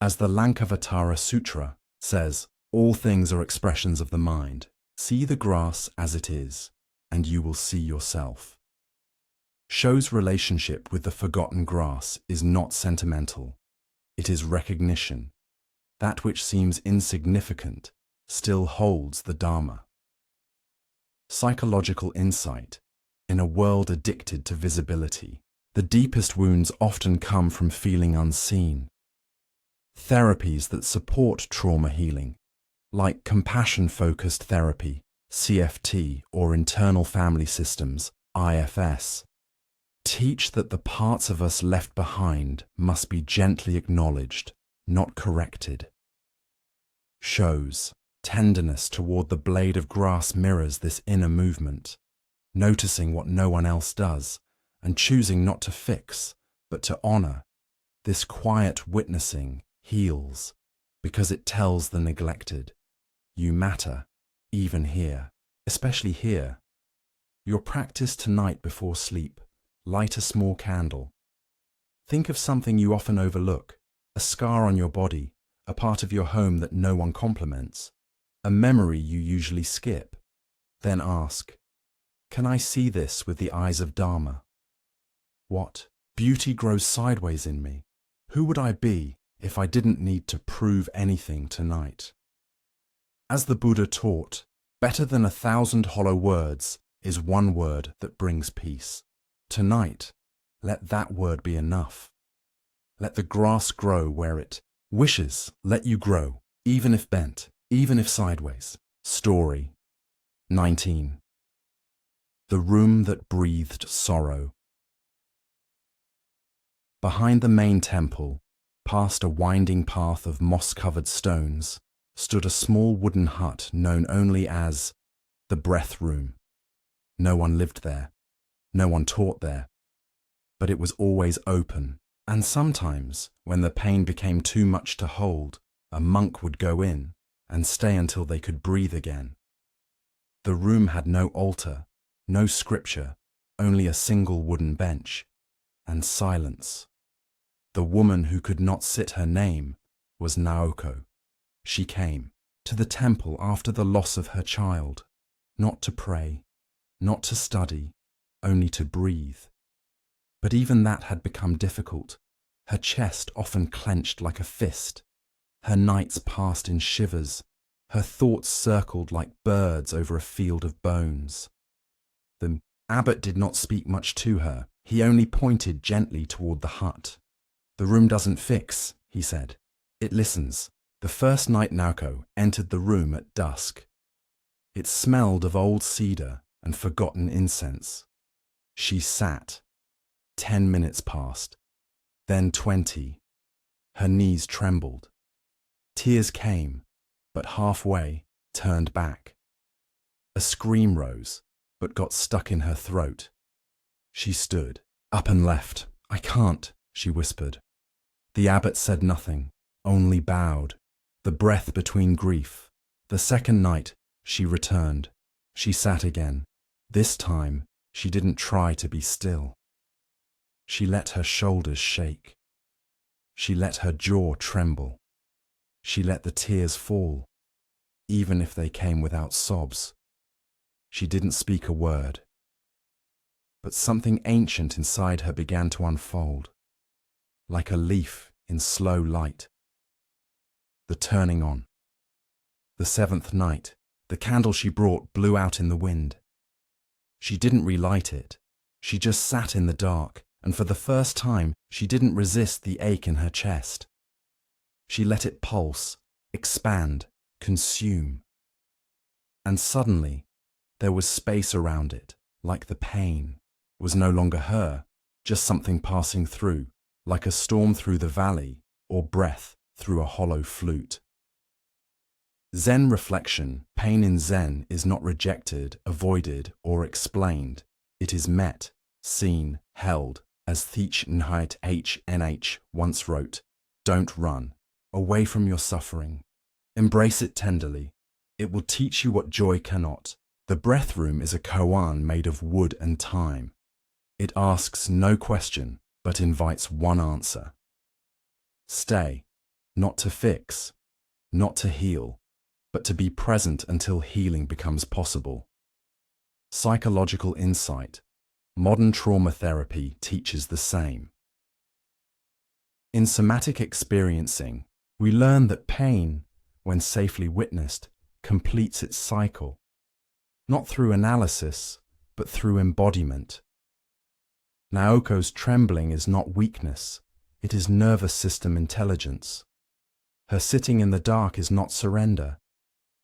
As the Lankavatara Sutra says, all things are expressions of the mind. See the grass as it is, and you will see yourself. Sho's relationship with the forgotten grass is not sentimental. It is recognition. That which seems insignificant still holds the Dharma. Psychological insight. In a world addicted to visibility, the deepest wounds often come from feeling unseen. Therapies that support trauma healing, like compassion-focused therapy, CFT, or internal family systems, IFS, teach that the parts of us left behind must be gently acknowledged, not corrected. Shows tenderness toward the blade of grass mirrors this inner movement, noticing what no one else does and choosing not to fix, but to honor. This quiet witnessing heals because it tells the neglected, you matter, even here, especially here. Your practice tonight before sleep, light a small candle. Think of something you often overlook, a scar on your body, a part of your home that no one compliments, a memory you usually skip. Then ask, can I see this with the eyes of Dharma? What beauty grows sideways in me? Who would I be if I didn't need to prove anything tonight? As the Buddha taught, better than 1,000 hollow words is one word that brings peace. Tonight, let that word be enough. Let the grass grow where it wishes. Let you grow, even if bent, even if sideways. Story 19. The room that breathed sorrow. Behind the main temple, past a winding path of moss-covered stones, stood a small wooden hut known only as the breath room. No one lived there. No one taught there. But it was always open, and sometimes, when the pain became too much to hold, a monk would go in and stay until they could breathe again. The room had no altar, no scripture, only a single wooden bench, and silence. The woman who could not sit her name was Naoko. She came to the temple after the loss of her child, not to pray, not to study, only to breathe. But even that had become difficult. Her chest often clenched like a fist. Her nights passed in shivers. Her thoughts circled like birds over a field of bones. The abbot did not speak much to her. He only pointed gently toward the hut. The room doesn't fix, he said. It listens. The first night Naoko entered the room at dusk. It smelled of old cedar and forgotten incense. She sat. 10 minutes passed, then 20. Her knees trembled. Tears came, but halfway turned back. A scream rose, but got stuck in her throat. She stood, up and left. I can't, she whispered. The abbot said nothing, only bowed, the breath between grief. The second night, she returned. She sat again. This time, she didn't try to be still. She let her shoulders shake. She let her jaw tremble. She let the tears fall, even if they came without sobs. She didn't speak a word. But something ancient inside her began to unfold, like a leaf in slow light. The turning on. The 7th night, the candle she brought blew out in the wind. She didn't relight it. She just sat in the dark, and for the first time, she didn't resist the ache in her chest. She let it pulse, expand, consume. And suddenly, there was space around it, like the pain was no longer her, just something passing through, like a storm through the valley or breath through a hollow flute. Zen reflection, pain in Zen is not rejected, avoided, or explained. It is met, seen, held, as Thich Nhat Hanh once wrote, don't run, away from your suffering. Embrace it tenderly. It will teach you what joy cannot. The breath room is a koan made of wood and time. It asks no question, but invites one answer. Stay, not to fix, not to heal, but to be present until healing becomes possible. Psychological insight. Modern trauma therapy teaches the same. In somatic experiencing, we learn that pain, when safely witnessed, completes its cycle, not through analysis, but through embodiment. Naoko's trembling is not weakness, it is nervous system intelligence. Her sitting in the dark is not surrender,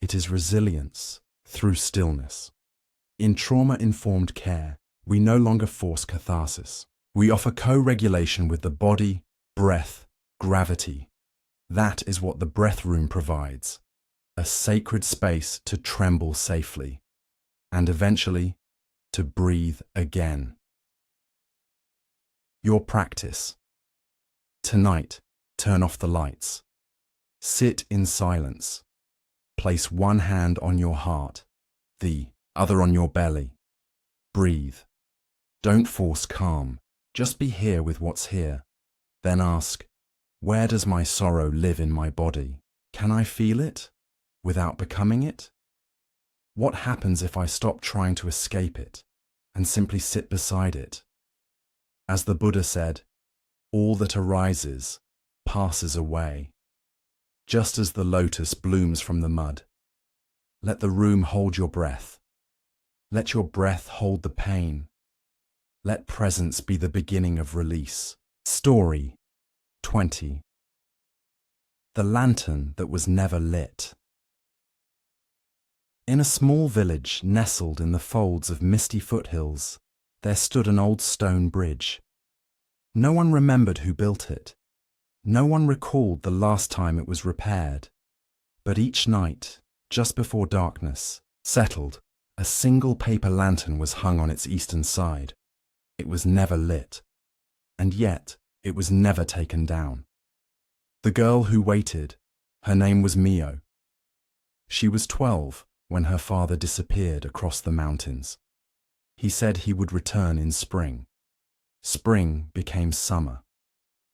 it is resilience through stillness. In trauma-informed care, we no longer force catharsis. We offer co-regulation with the body, breath, gravity. That is what the breath room provides, a sacred space to tremble safely, and eventually to breathe again. Your practice. Tonight, turn off the lights. Sit in silence. Place one hand on your heart, the other on your belly. Breathe. Don't force calm. Just be here with what's here. Then ask, where does my sorrow live in my body? Can I feel it without becoming it? What happens if I stop trying to escape it and simply sit beside it? As the Buddha said, all that arises passes away. Just as the lotus blooms from the mud, let the room hold your breath. Let your breath hold the pain. Let presence be the beginning of release. Story 20. The lantern that was never lit. In a small village nestled in the folds of misty foothills, there stood an old stone bridge. No one remembered who built it. No one recalled the last time it was repaired. But each night, just before darkness settled, a single paper lantern was hung on its eastern side. It was never lit, and yet it was never taken down. The girl who waited, her name was Mio. She was 12 when her father disappeared across the mountains. He said he would return in spring. Spring became summer.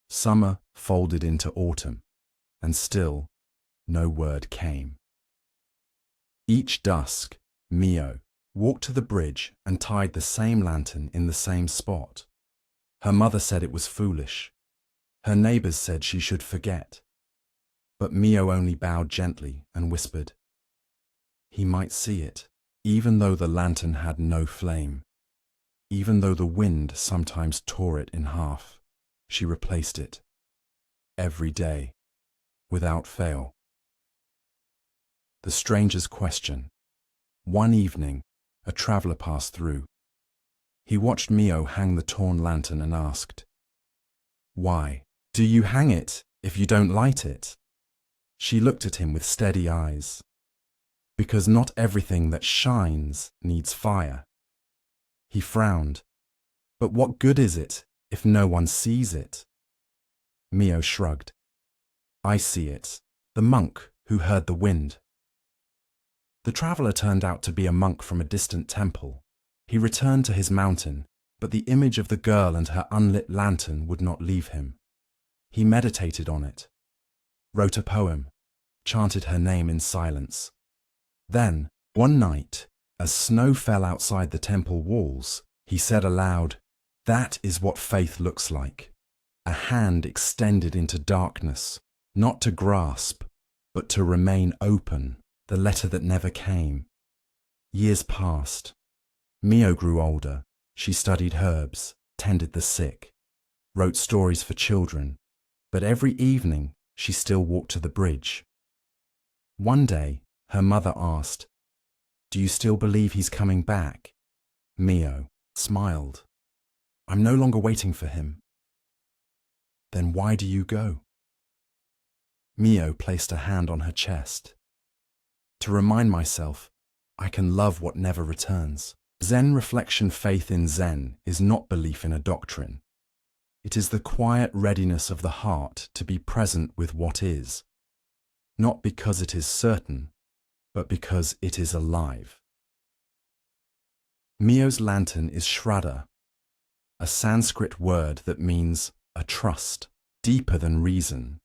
Summer folded into autumn, and still no word came. Each dusk, Mio walked to the bridge and tied the same lantern in the same spot. Her mother said it was foolish. Her neighbors said she should forget. But Mio only bowed gently and whispered, he might see it, even though the lantern had no flame. Even though the wind sometimes tore it in half, she replaced it. Every day, without fail. The stranger's question. One evening, a traveler passed through. He watched Mio hang the torn lantern and asked, why do you hang it if you don't light it? She looked at him with steady eyes. Because not everything that shines needs fire. He frowned. But what good is it if no one sees it? Mio shrugged. I see it, the monk who heard the wind. The traveler turned out to be a monk from a distant temple. He returned to his mountain, but the image of the girl and her unlit lantern would not leave him. He meditated on it, wrote a poem, chanted her name in silence. Then, one night, as snow fell outside the temple walls, he said aloud, that is what faith looks like. A hand extended into darkness, not to grasp, but to remain open. The letter that never came. Years passed. Mio grew older. She studied herbs, tended the sick, wrote stories for children, but every evening she still walked to the bridge. One day, her mother asked, do you still believe he's coming back? Mio smiled. I'm no longer waiting for him. Then why do you go? Mio placed a hand on her chest. To remind myself, I can love what never returns. Zen reflection faith in Zen is not belief in a doctrine. It is the quiet readiness of the heart to be present with what is, not because it is certain, but because it is alive. Mio's lantern is Shraddha, a Sanskrit word that means a trust, deeper than reason.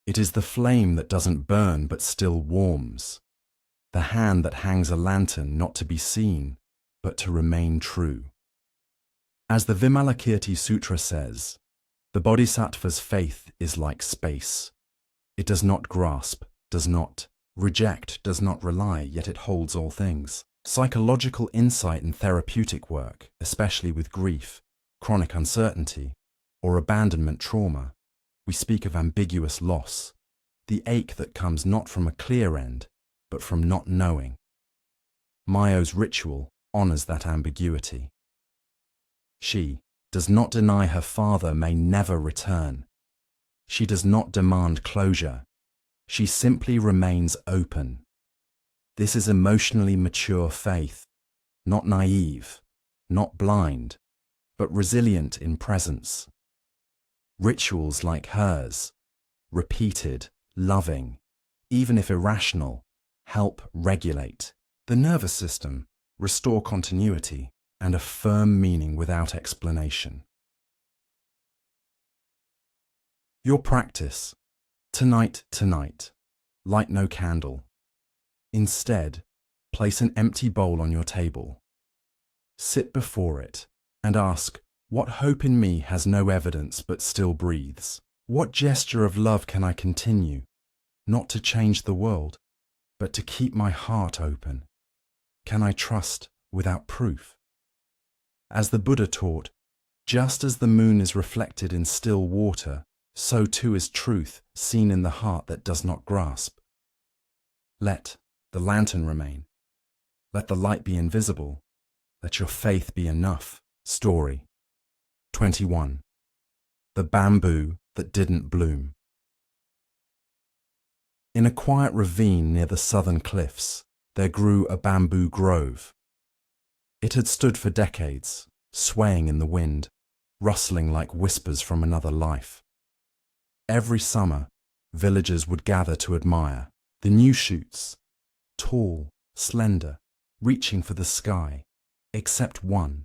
It is the flame that doesn't burn but still warms. The hand that hangs a lantern not to be seen, but to remain true. As the Vimalakirti Sutra says, the Bodhisattva's faith is like space. It does not grasp, does not reject, does not rely, yet it holds all things. Psychological insight and therapeutic work, especially with grief, chronic uncertainty, or abandonment trauma, we speak of ambiguous loss, the ache that comes not from a clear end, but from not knowing. Mayo's ritual honors that ambiguity. She does not deny her father may never return. She does not demand closure. She simply remains open. This is emotionally mature faith, not naive, not blind, but resilient in presence. Rituals like hers, repeated, loving, even if irrational, help regulate the nervous system, restore continuity, and affirm meaning without explanation. Your practice. Tonight, light no candle. Instead, place an empty bowl on your table. Sit before it and ask, what hope in me has no evidence but still breathes? What gesture of love can I continue, not to change the world, but to keep my heart open? Can I trust without proof? As the Buddha taught, just as the moon is reflected in still water, so too is truth seen in the heart that does not grasp. Let the lantern remain. Let the light be invisible. Let your faith be enough. Story 21. The bamboo that didn't bloom. In a quiet ravine near the southern cliffs, there grew a bamboo grove. It had stood for decades, swaying in the wind, rustling like whispers from another life. Every summer, villagers would gather to admire the new shoots, tall, slender, reaching for the sky, except one.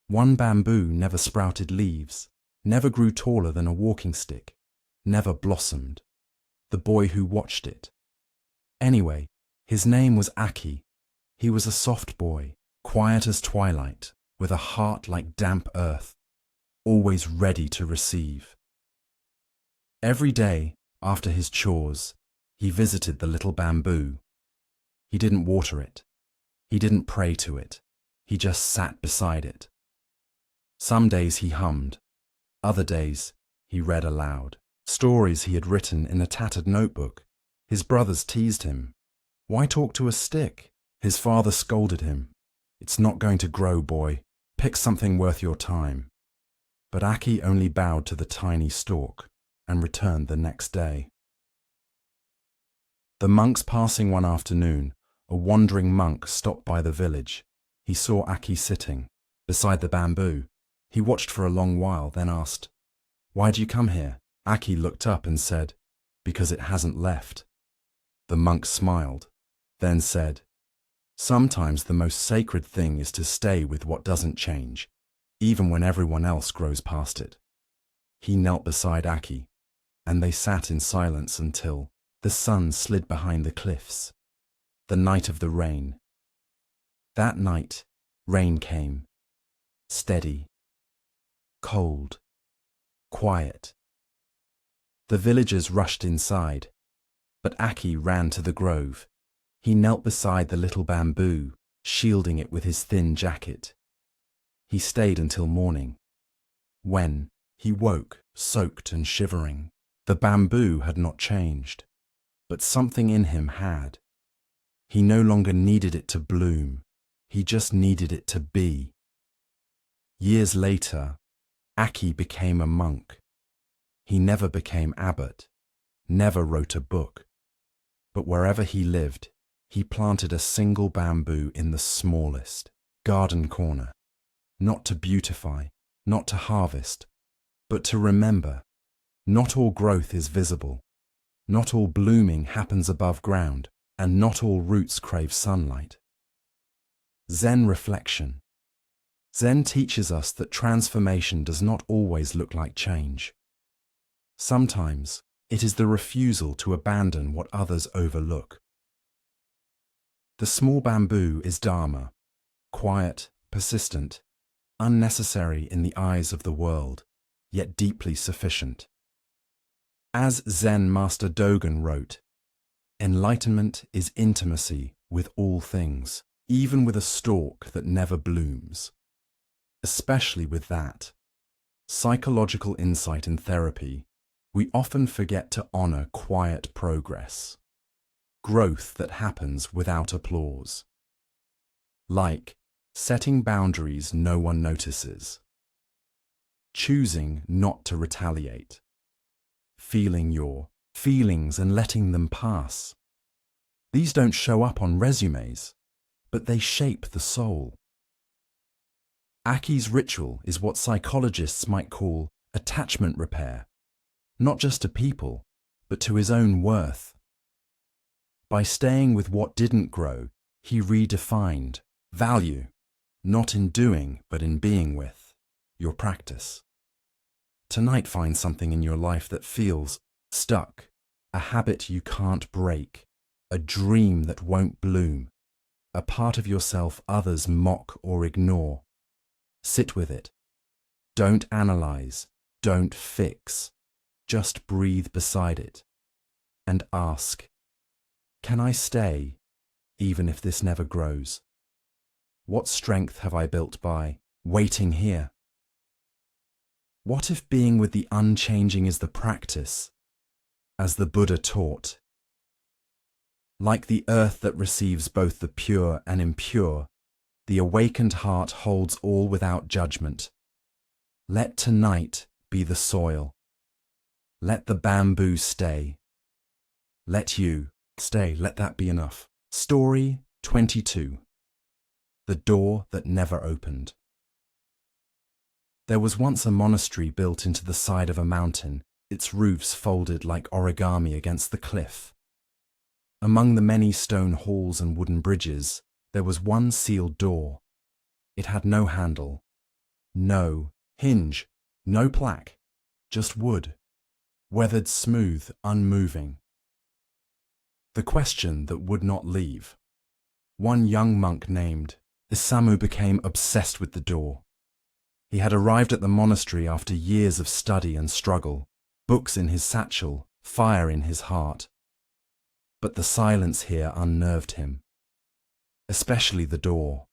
One bamboo never sprouted leaves, never grew taller than a walking stick, never blossomed. The boy who watched it. Anyway, his name was Aki. He was a soft boy, quiet as twilight, with a heart like damp earth, always ready to receive. Every day, after his chores, he visited the little bamboo. He didn't water it. He didn't pray to it. He just sat beside it. Some days he hummed. Other days, he read aloud. Stories he had written in a tattered notebook. His brothers teased him. Why talk to a stick? His father scolded him. It's not going to grow, boy. Pick something worth your time. But Aki only bowed to the tiny stalk and returned the next day. The monks passing one afternoon, a wandering monk stopped by the village. He saw Aki sitting beside the bamboo. He watched for a long while, then asked, "Why do you come here?" Aki looked up and said, "Because it hasn't left." The monk smiled, then said, "Sometimes the most sacred thing is to stay with what doesn't change, even when everyone else grows past it." He knelt beside Aki, and they sat in silence until the sun slid behind the cliffs. The night of the rain. That night, rain came. Steady. Cold. Quiet. The villagers rushed inside, but Aki ran to the grove. He knelt beside the little bamboo, shielding it with his thin jacket. He stayed until morning. When he woke, soaked and shivering, the bamboo had not changed, but something in him had. He no longer needed it to bloom. He just needed it to be. Years later, Aki became a monk. He never became abbot, never wrote a book. But wherever he lived, he planted a single bamboo in the smallest garden corner, not to beautify, not to harvest, but to remember, not all growth is visible, not all blooming happens above ground, and not all roots crave sunlight. Zen reflection. Zen teaches us that transformation does not always look like change. Sometimes it is the refusal to abandon what others overlook. The small bamboo is Dharma, quiet, persistent, unnecessary in the eyes of the world, yet deeply sufficient. As Zen Master Dogen wrote, "Enlightenment is intimacy with all things." even with a stalk that never blooms. Especially with that psychological insight in therapy, we often forget to honor quiet progress, growth that happens without applause. Like setting boundaries no one notices, choosing not to retaliate, feeling your feelings and letting them pass. These don't show up on resumes, but they shape the soul. Aki's ritual is what psychologists might call attachment repair, not just to people, but to his own worth. By staying with what didn't grow, he redefined value, not in doing, but in being with your practice. Tonight, find something in your life that feels stuck, a habit you can't break, a dream that won't bloom, a part of yourself others mock or ignore. Sit with it. Don't analyze, don't fix. Just breathe beside it and ask, can I stay even if this never grows? What strength have I built by waiting here? What if being with the unchanging is the practice, as the Buddha taught? Like the earth that receives both the pure and impure, the awakened heart holds all without judgment. Let tonight be the soil. Let the bamboo stay. Let you stay. Let that be enough. Story 22. The door that never opened. There was once a monastery built into the side of a mountain, its roofs folded like origami against the cliff. Among the many stone halls and wooden bridges, there was one sealed door. It had no handle, no hinge, no plaque, just wood, weathered smooth, unmoving. The question that would not leave. One young monk named Isamu became obsessed with the door. He had arrived at the monastery after years of study and struggle, books in his satchel, fire in his heart. But the silence here unnerved him, especially the door.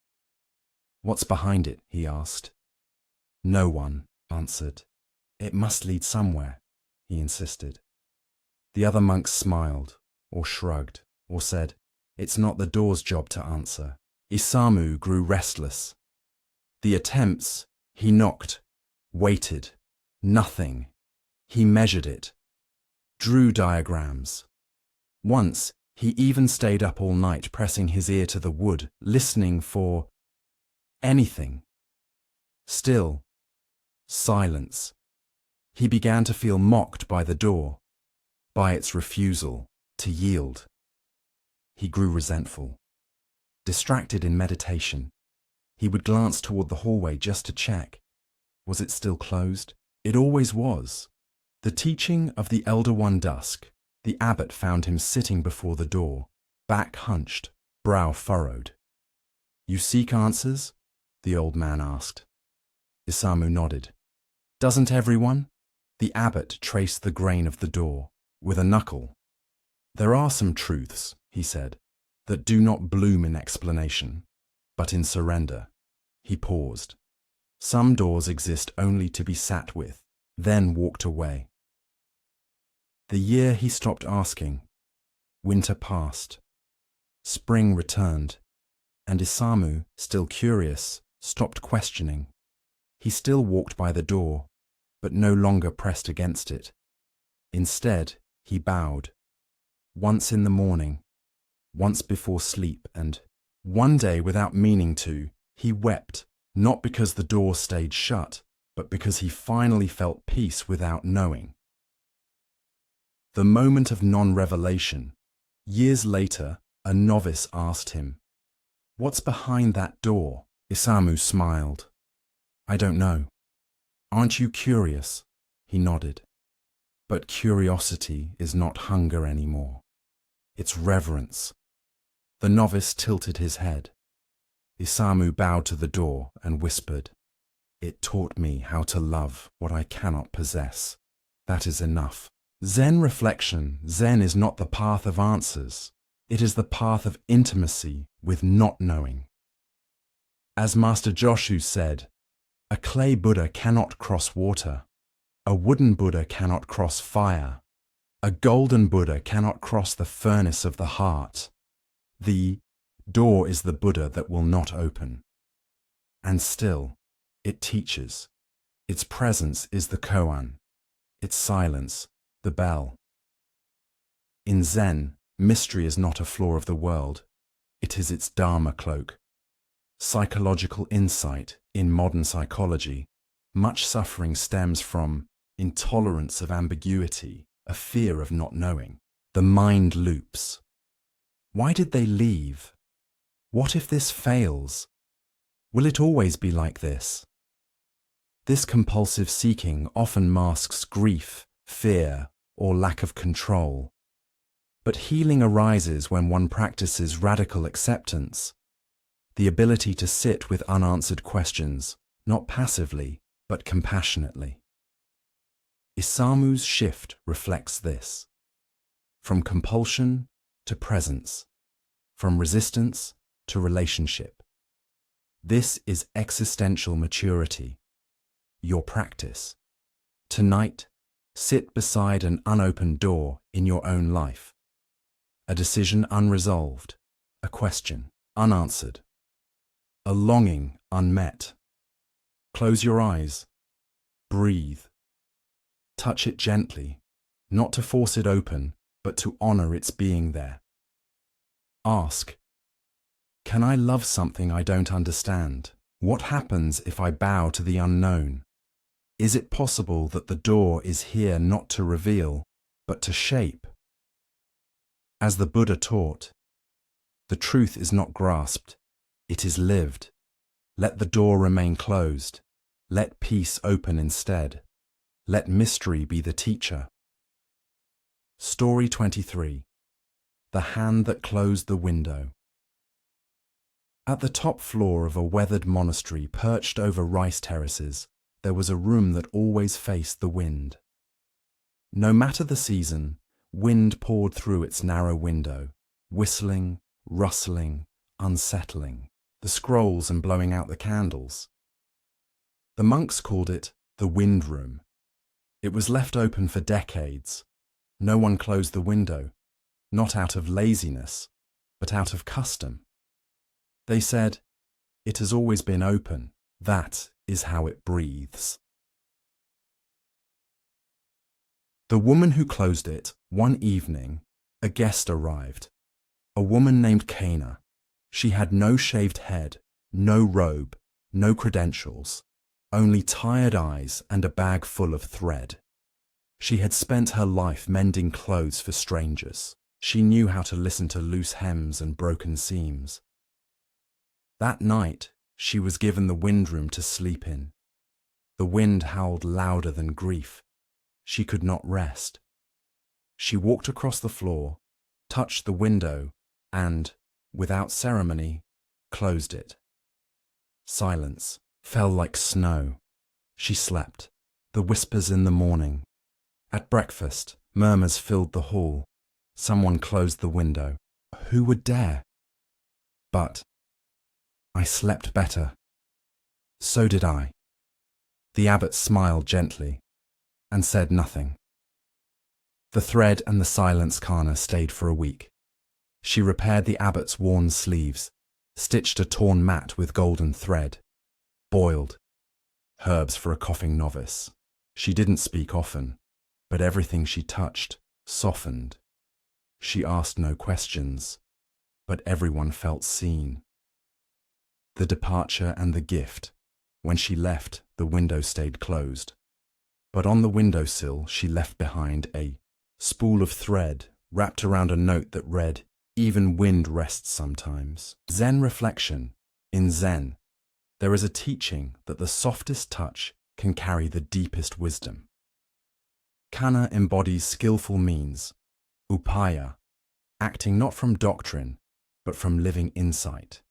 What's behind it? He asked. No one answered. It must lead somewhere, he insisted. The other monks smiled, or shrugged, or said, it's not the door's job to answer. Isamu grew restless. The attempts, he knocked, waited, nothing. He measured it, drew diagrams. Once, he even stayed up all night pressing his ear to the wood, listening for anything. Still, silence. He began to feel mocked by the door, by its refusal to yield. He grew resentful. Distracted in meditation, he would glance toward the hallway just to check. Was it still closed? It always was. The teaching of the Elder One Dusk, the abbot found him sitting before the door, back hunched, brow furrowed. You seek answers? The old man asked. Isamu nodded. Doesn't everyone? The abbot traced the grain of the door, with a knuckle. There are some truths, he said, that do not bloom in explanation, but in surrender. He paused. Some doors exist only to be sat with, then walked away. The year he stopped asking. Winter passed. Spring returned, and Isamu, still curious, stopped questioning. He still walked by the door, but no longer pressed against it. Instead, he bowed. Once in the morning, once before sleep, and one day without meaning to, he wept, not because the door stayed shut, but because he finally felt peace without knowing. The moment of non-revelation. Years later, a novice asked him, "What's behind that door?" Isamu smiled. "I don't know." "Aren't you curious?" He nodded. But curiosity is not hunger anymore. It's reverence. The novice tilted his head. Isamu bowed to the door and whispered, "It taught me how to love what I cannot possess. That is enough." Zen reflection. Zen is not the path of answers. It is the path of intimacy with not knowing. As Master Joshu said, a clay Buddha cannot cross water, a wooden Buddha cannot cross fire, a golden Buddha cannot cross the furnace of the heart. The door is the Buddha that will not open. And still, it teaches. Its presence is the koan, its silence, the bell. In Zen, mystery is not a flaw of the world, it is its Dharma cloak. Psychological insight in modern psychology, much suffering stems from intolerance of ambiguity, a fear of not knowing. The mind loops. Why did they leave? What if this fails? Will it always be like this? This compulsive seeking often masks grief, fear, or lack of control. But healing arises when one practices radical acceptance, the ability to sit with unanswered questions, not passively, but compassionately. Isamu's shift reflects this. From compulsion to presence, from resistance to relationship. This is existential maturity, your practice. Tonight, sit beside an unopened door in your own life. A decision unresolved, a question unanswered, a longing unmet. Close your eyes, breathe. Touch it gently, not to force it open, but to honor its being there. Ask, can I love something I don't understand? What happens if I bow to the unknown? Is it possible that the door is here not to reveal, but to shape? As the Buddha taught, the truth is not grasped, it is lived. Let the door remain closed. Let peace open instead. Let mystery be the teacher. Story 23. The Hand That Closed the Window. At the top floor of a weathered monastery perched over rice terraces, there was a room that always faced the wind. No matter the season, wind poured through its narrow window, whistling, rustling, unsettling, the scrolls and blowing out the candles. The monks called it the wind room. It was left open for decades. No one closed the window, not out of laziness, but out of custom. They said, it has always been open. That is how it breathes. The woman who closed it, one evening, a guest arrived. A woman named Kana. She had no shaved head, no robe, no credentials, only tired eyes and a bag full of thread. She had spent her life mending clothes for strangers. She knew how to listen to loose hems and broken seams. That night, she was given the wind room to sleep in. The wind howled louder than grief. She could not rest. She walked across the floor, touched the window, and, without ceremony, closed it. Silence fell like snow. She slept, the whispers in the morning. At breakfast, murmurs filled the hall. Someone closed the window. Who would dare? But I slept better. So did I. The abbot smiled gently and said nothing. The thread and the silence Kana stayed for a week. She repaired the abbot's worn sleeves, stitched a torn mat with golden thread, boiled herbs for a coughing novice. She didn't speak often, but everything she touched softened. She asked no questions, but everyone felt seen. The departure and the gift. When she left, the window stayed closed. But on the windowsill she left behind a spool of thread wrapped around a note that read, "Even wind rests sometimes." Zen reflection. In Zen, there is a teaching that the softest touch can carry the deepest wisdom. Kana embodies skillful means, upaya, acting not from doctrine, but from living insight.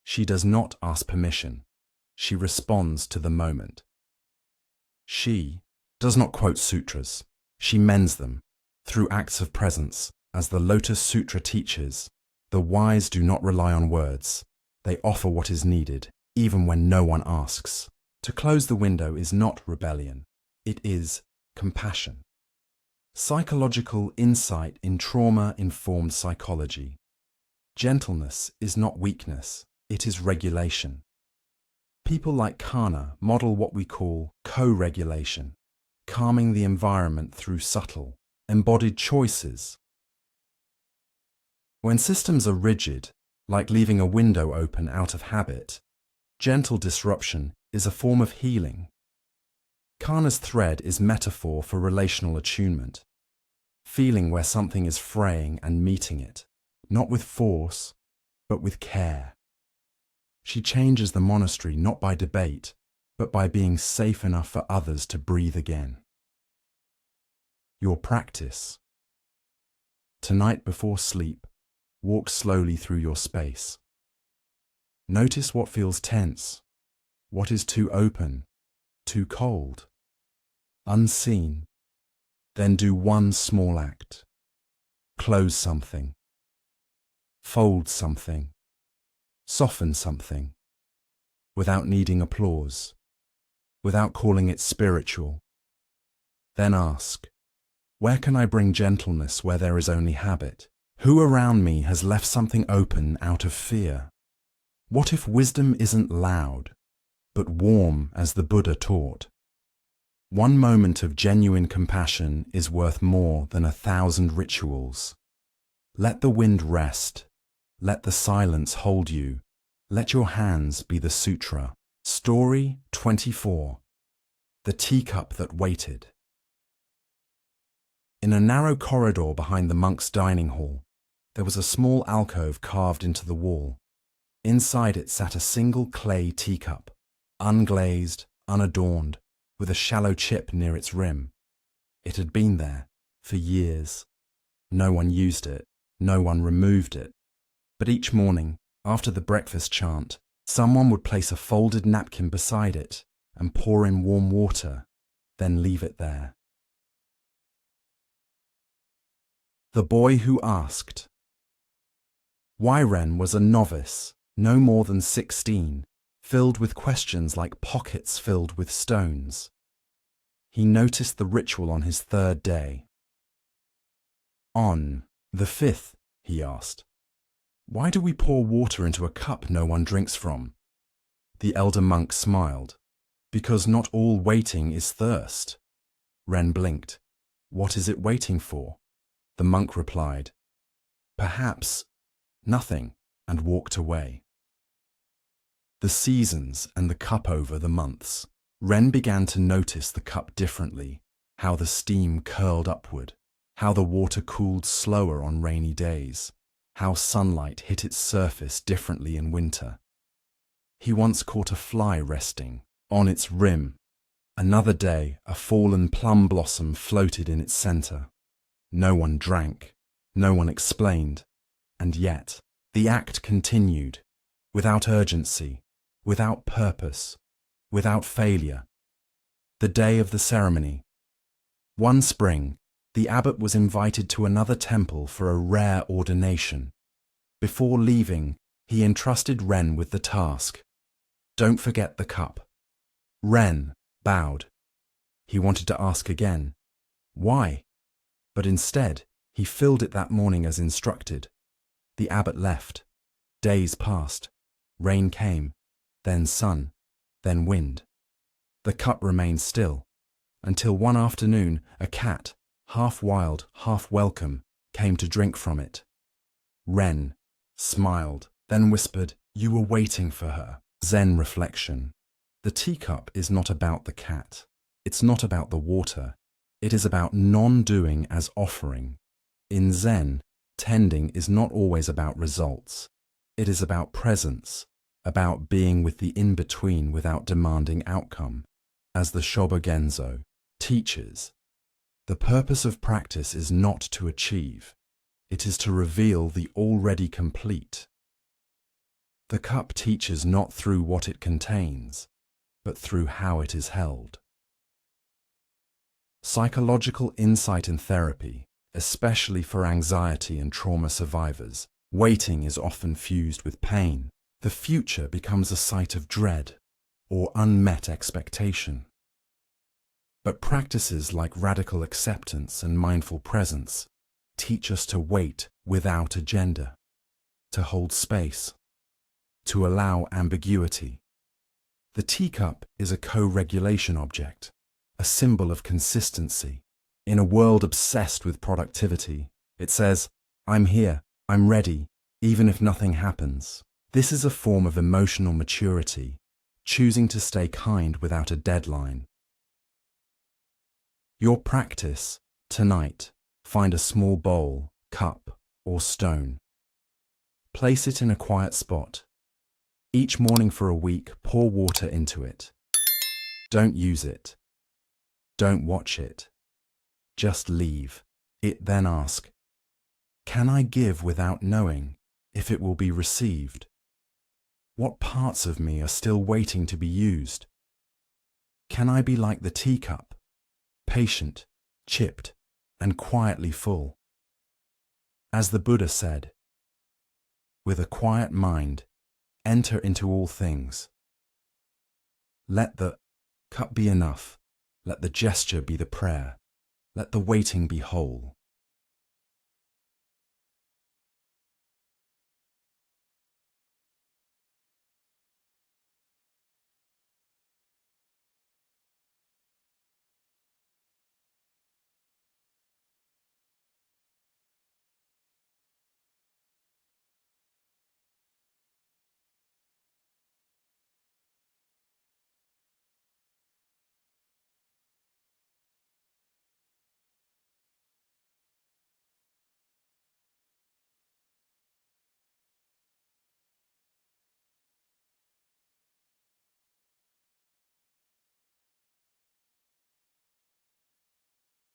She does not ask permission. She responds to the moment. She does not quote sutras. She mends them through acts of presence, As the Lotus Sutra teaches, the wise do not rely on words. They offer what is needed, even when no one asks. To close the window is not rebellion. It is compassion. Psychological insight in trauma-informed psychology. Gentleness is not weakness, it is regulation. People like Kana model what we call co-regulation, calming the environment through subtle, embodied choices. When systems are rigid, like leaving a window open out of habit, gentle disruption is a form of healing. Kana's thread is metaphor for relational attunement, feeling where something is fraying and meeting it, not with force, but with care. She changes the monastery not by debate, but by being safe enough for others to breathe again. Your practice. Tonight before sleep, walk slowly through your space. Notice what feels tense, what is too open, too cold, unseen. Then do one small act. Close something. Fold something. Soften something. Without needing applause. Without calling it spiritual. Then ask, where can I bring gentleness where there is only habit? Who around me has left something open out of fear? What if wisdom isn't loud, but warm as the Buddha taught? One moment of genuine compassion is worth more than 1,000 rituals. Let the wind rest. Let the silence hold you. Let your hands be the sutra. Story 24. The Teacup That Waited. In a narrow corridor behind the monk's dining hall, there was a small alcove carved into the wall. Inside it sat a single clay teacup, unglazed, unadorned, with a shallow chip near its rim. It had been there for years. No one used it, no one removed it. But each morning, after the breakfast chant, someone would place a folded napkin beside it and pour in warm water, then leave it there. The Boy Who Asked. Wyren was a novice, no more than 16, filled with questions like pockets filled with stones. He noticed the ritual on his third day. On the 5th, he asked, why do we pour water into a cup no one drinks from? The elder monk smiled. Because not all waiting is thirst. Ren blinked. What is it waiting for? The monk replied, perhaps nothing, and walked away. The seasons and the cup over the months. Ren began to notice the cup differently, how the steam curled upward, how the water cooled slower on rainy days, how sunlight hit its surface differently in winter. He once caught a fly resting on its rim. Another day, a fallen plum blossom floated in its center. No one drank, no one explained, and yet the act continued, without urgency, without purpose, without failure. The day of the ceremony. One spring, the abbot was invited to another temple for a rare ordination. Before leaving, he entrusted Ren with the task. Don't forget the cup. Ren bowed. He wanted to ask again, why? But instead, he filled it that morning as instructed. The abbot left. Days passed. Rain came, then sun, then wind. The cup remained still, until one afternoon a cat, half wild, half welcome, came to drink from it. Ren smiled, then whispered, you were waiting for her. Zen reflection. The teacup is not about the cat. It's not about the water. It is about non-doing as offering. In Zen, tending is not always about results. It is about presence, about being with the in-between without demanding outcome. As the Shobogenzo teaches, the purpose of practice is not to achieve. It is to reveal the already complete. The cup teaches not through what it contains, but through how it is held. Psychological insight and therapy. especially for anxiety and trauma survivors. Waiting is often fused with pain. The future becomes a site of dread or unmet expectation. But practices like radical acceptance and mindful presence teach us to wait without agenda, to hold space, to allow ambiguity. The teacup is a co-regulation object, a symbol of consistency. In a world obsessed with productivity, it says, "I'm here, I'm ready, even if nothing happens." This is a form of emotional maturity, choosing to stay kind without a deadline. Your practice, tonight, find a small bowl, cup, or stone. Place it in a quiet spot. Each morning for a week, pour water into it. Don't use it. Don't watch it. Just leave it, then ask, can I give without knowing if it will be received? What parts of me are still waiting to be used? Can I be like the teacup, patient, chipped, and quietly full? As the Buddha said, with a quiet mind, enter into all things. Let the cup be enough. Let the gesture be the prayer. Let the waiting be whole.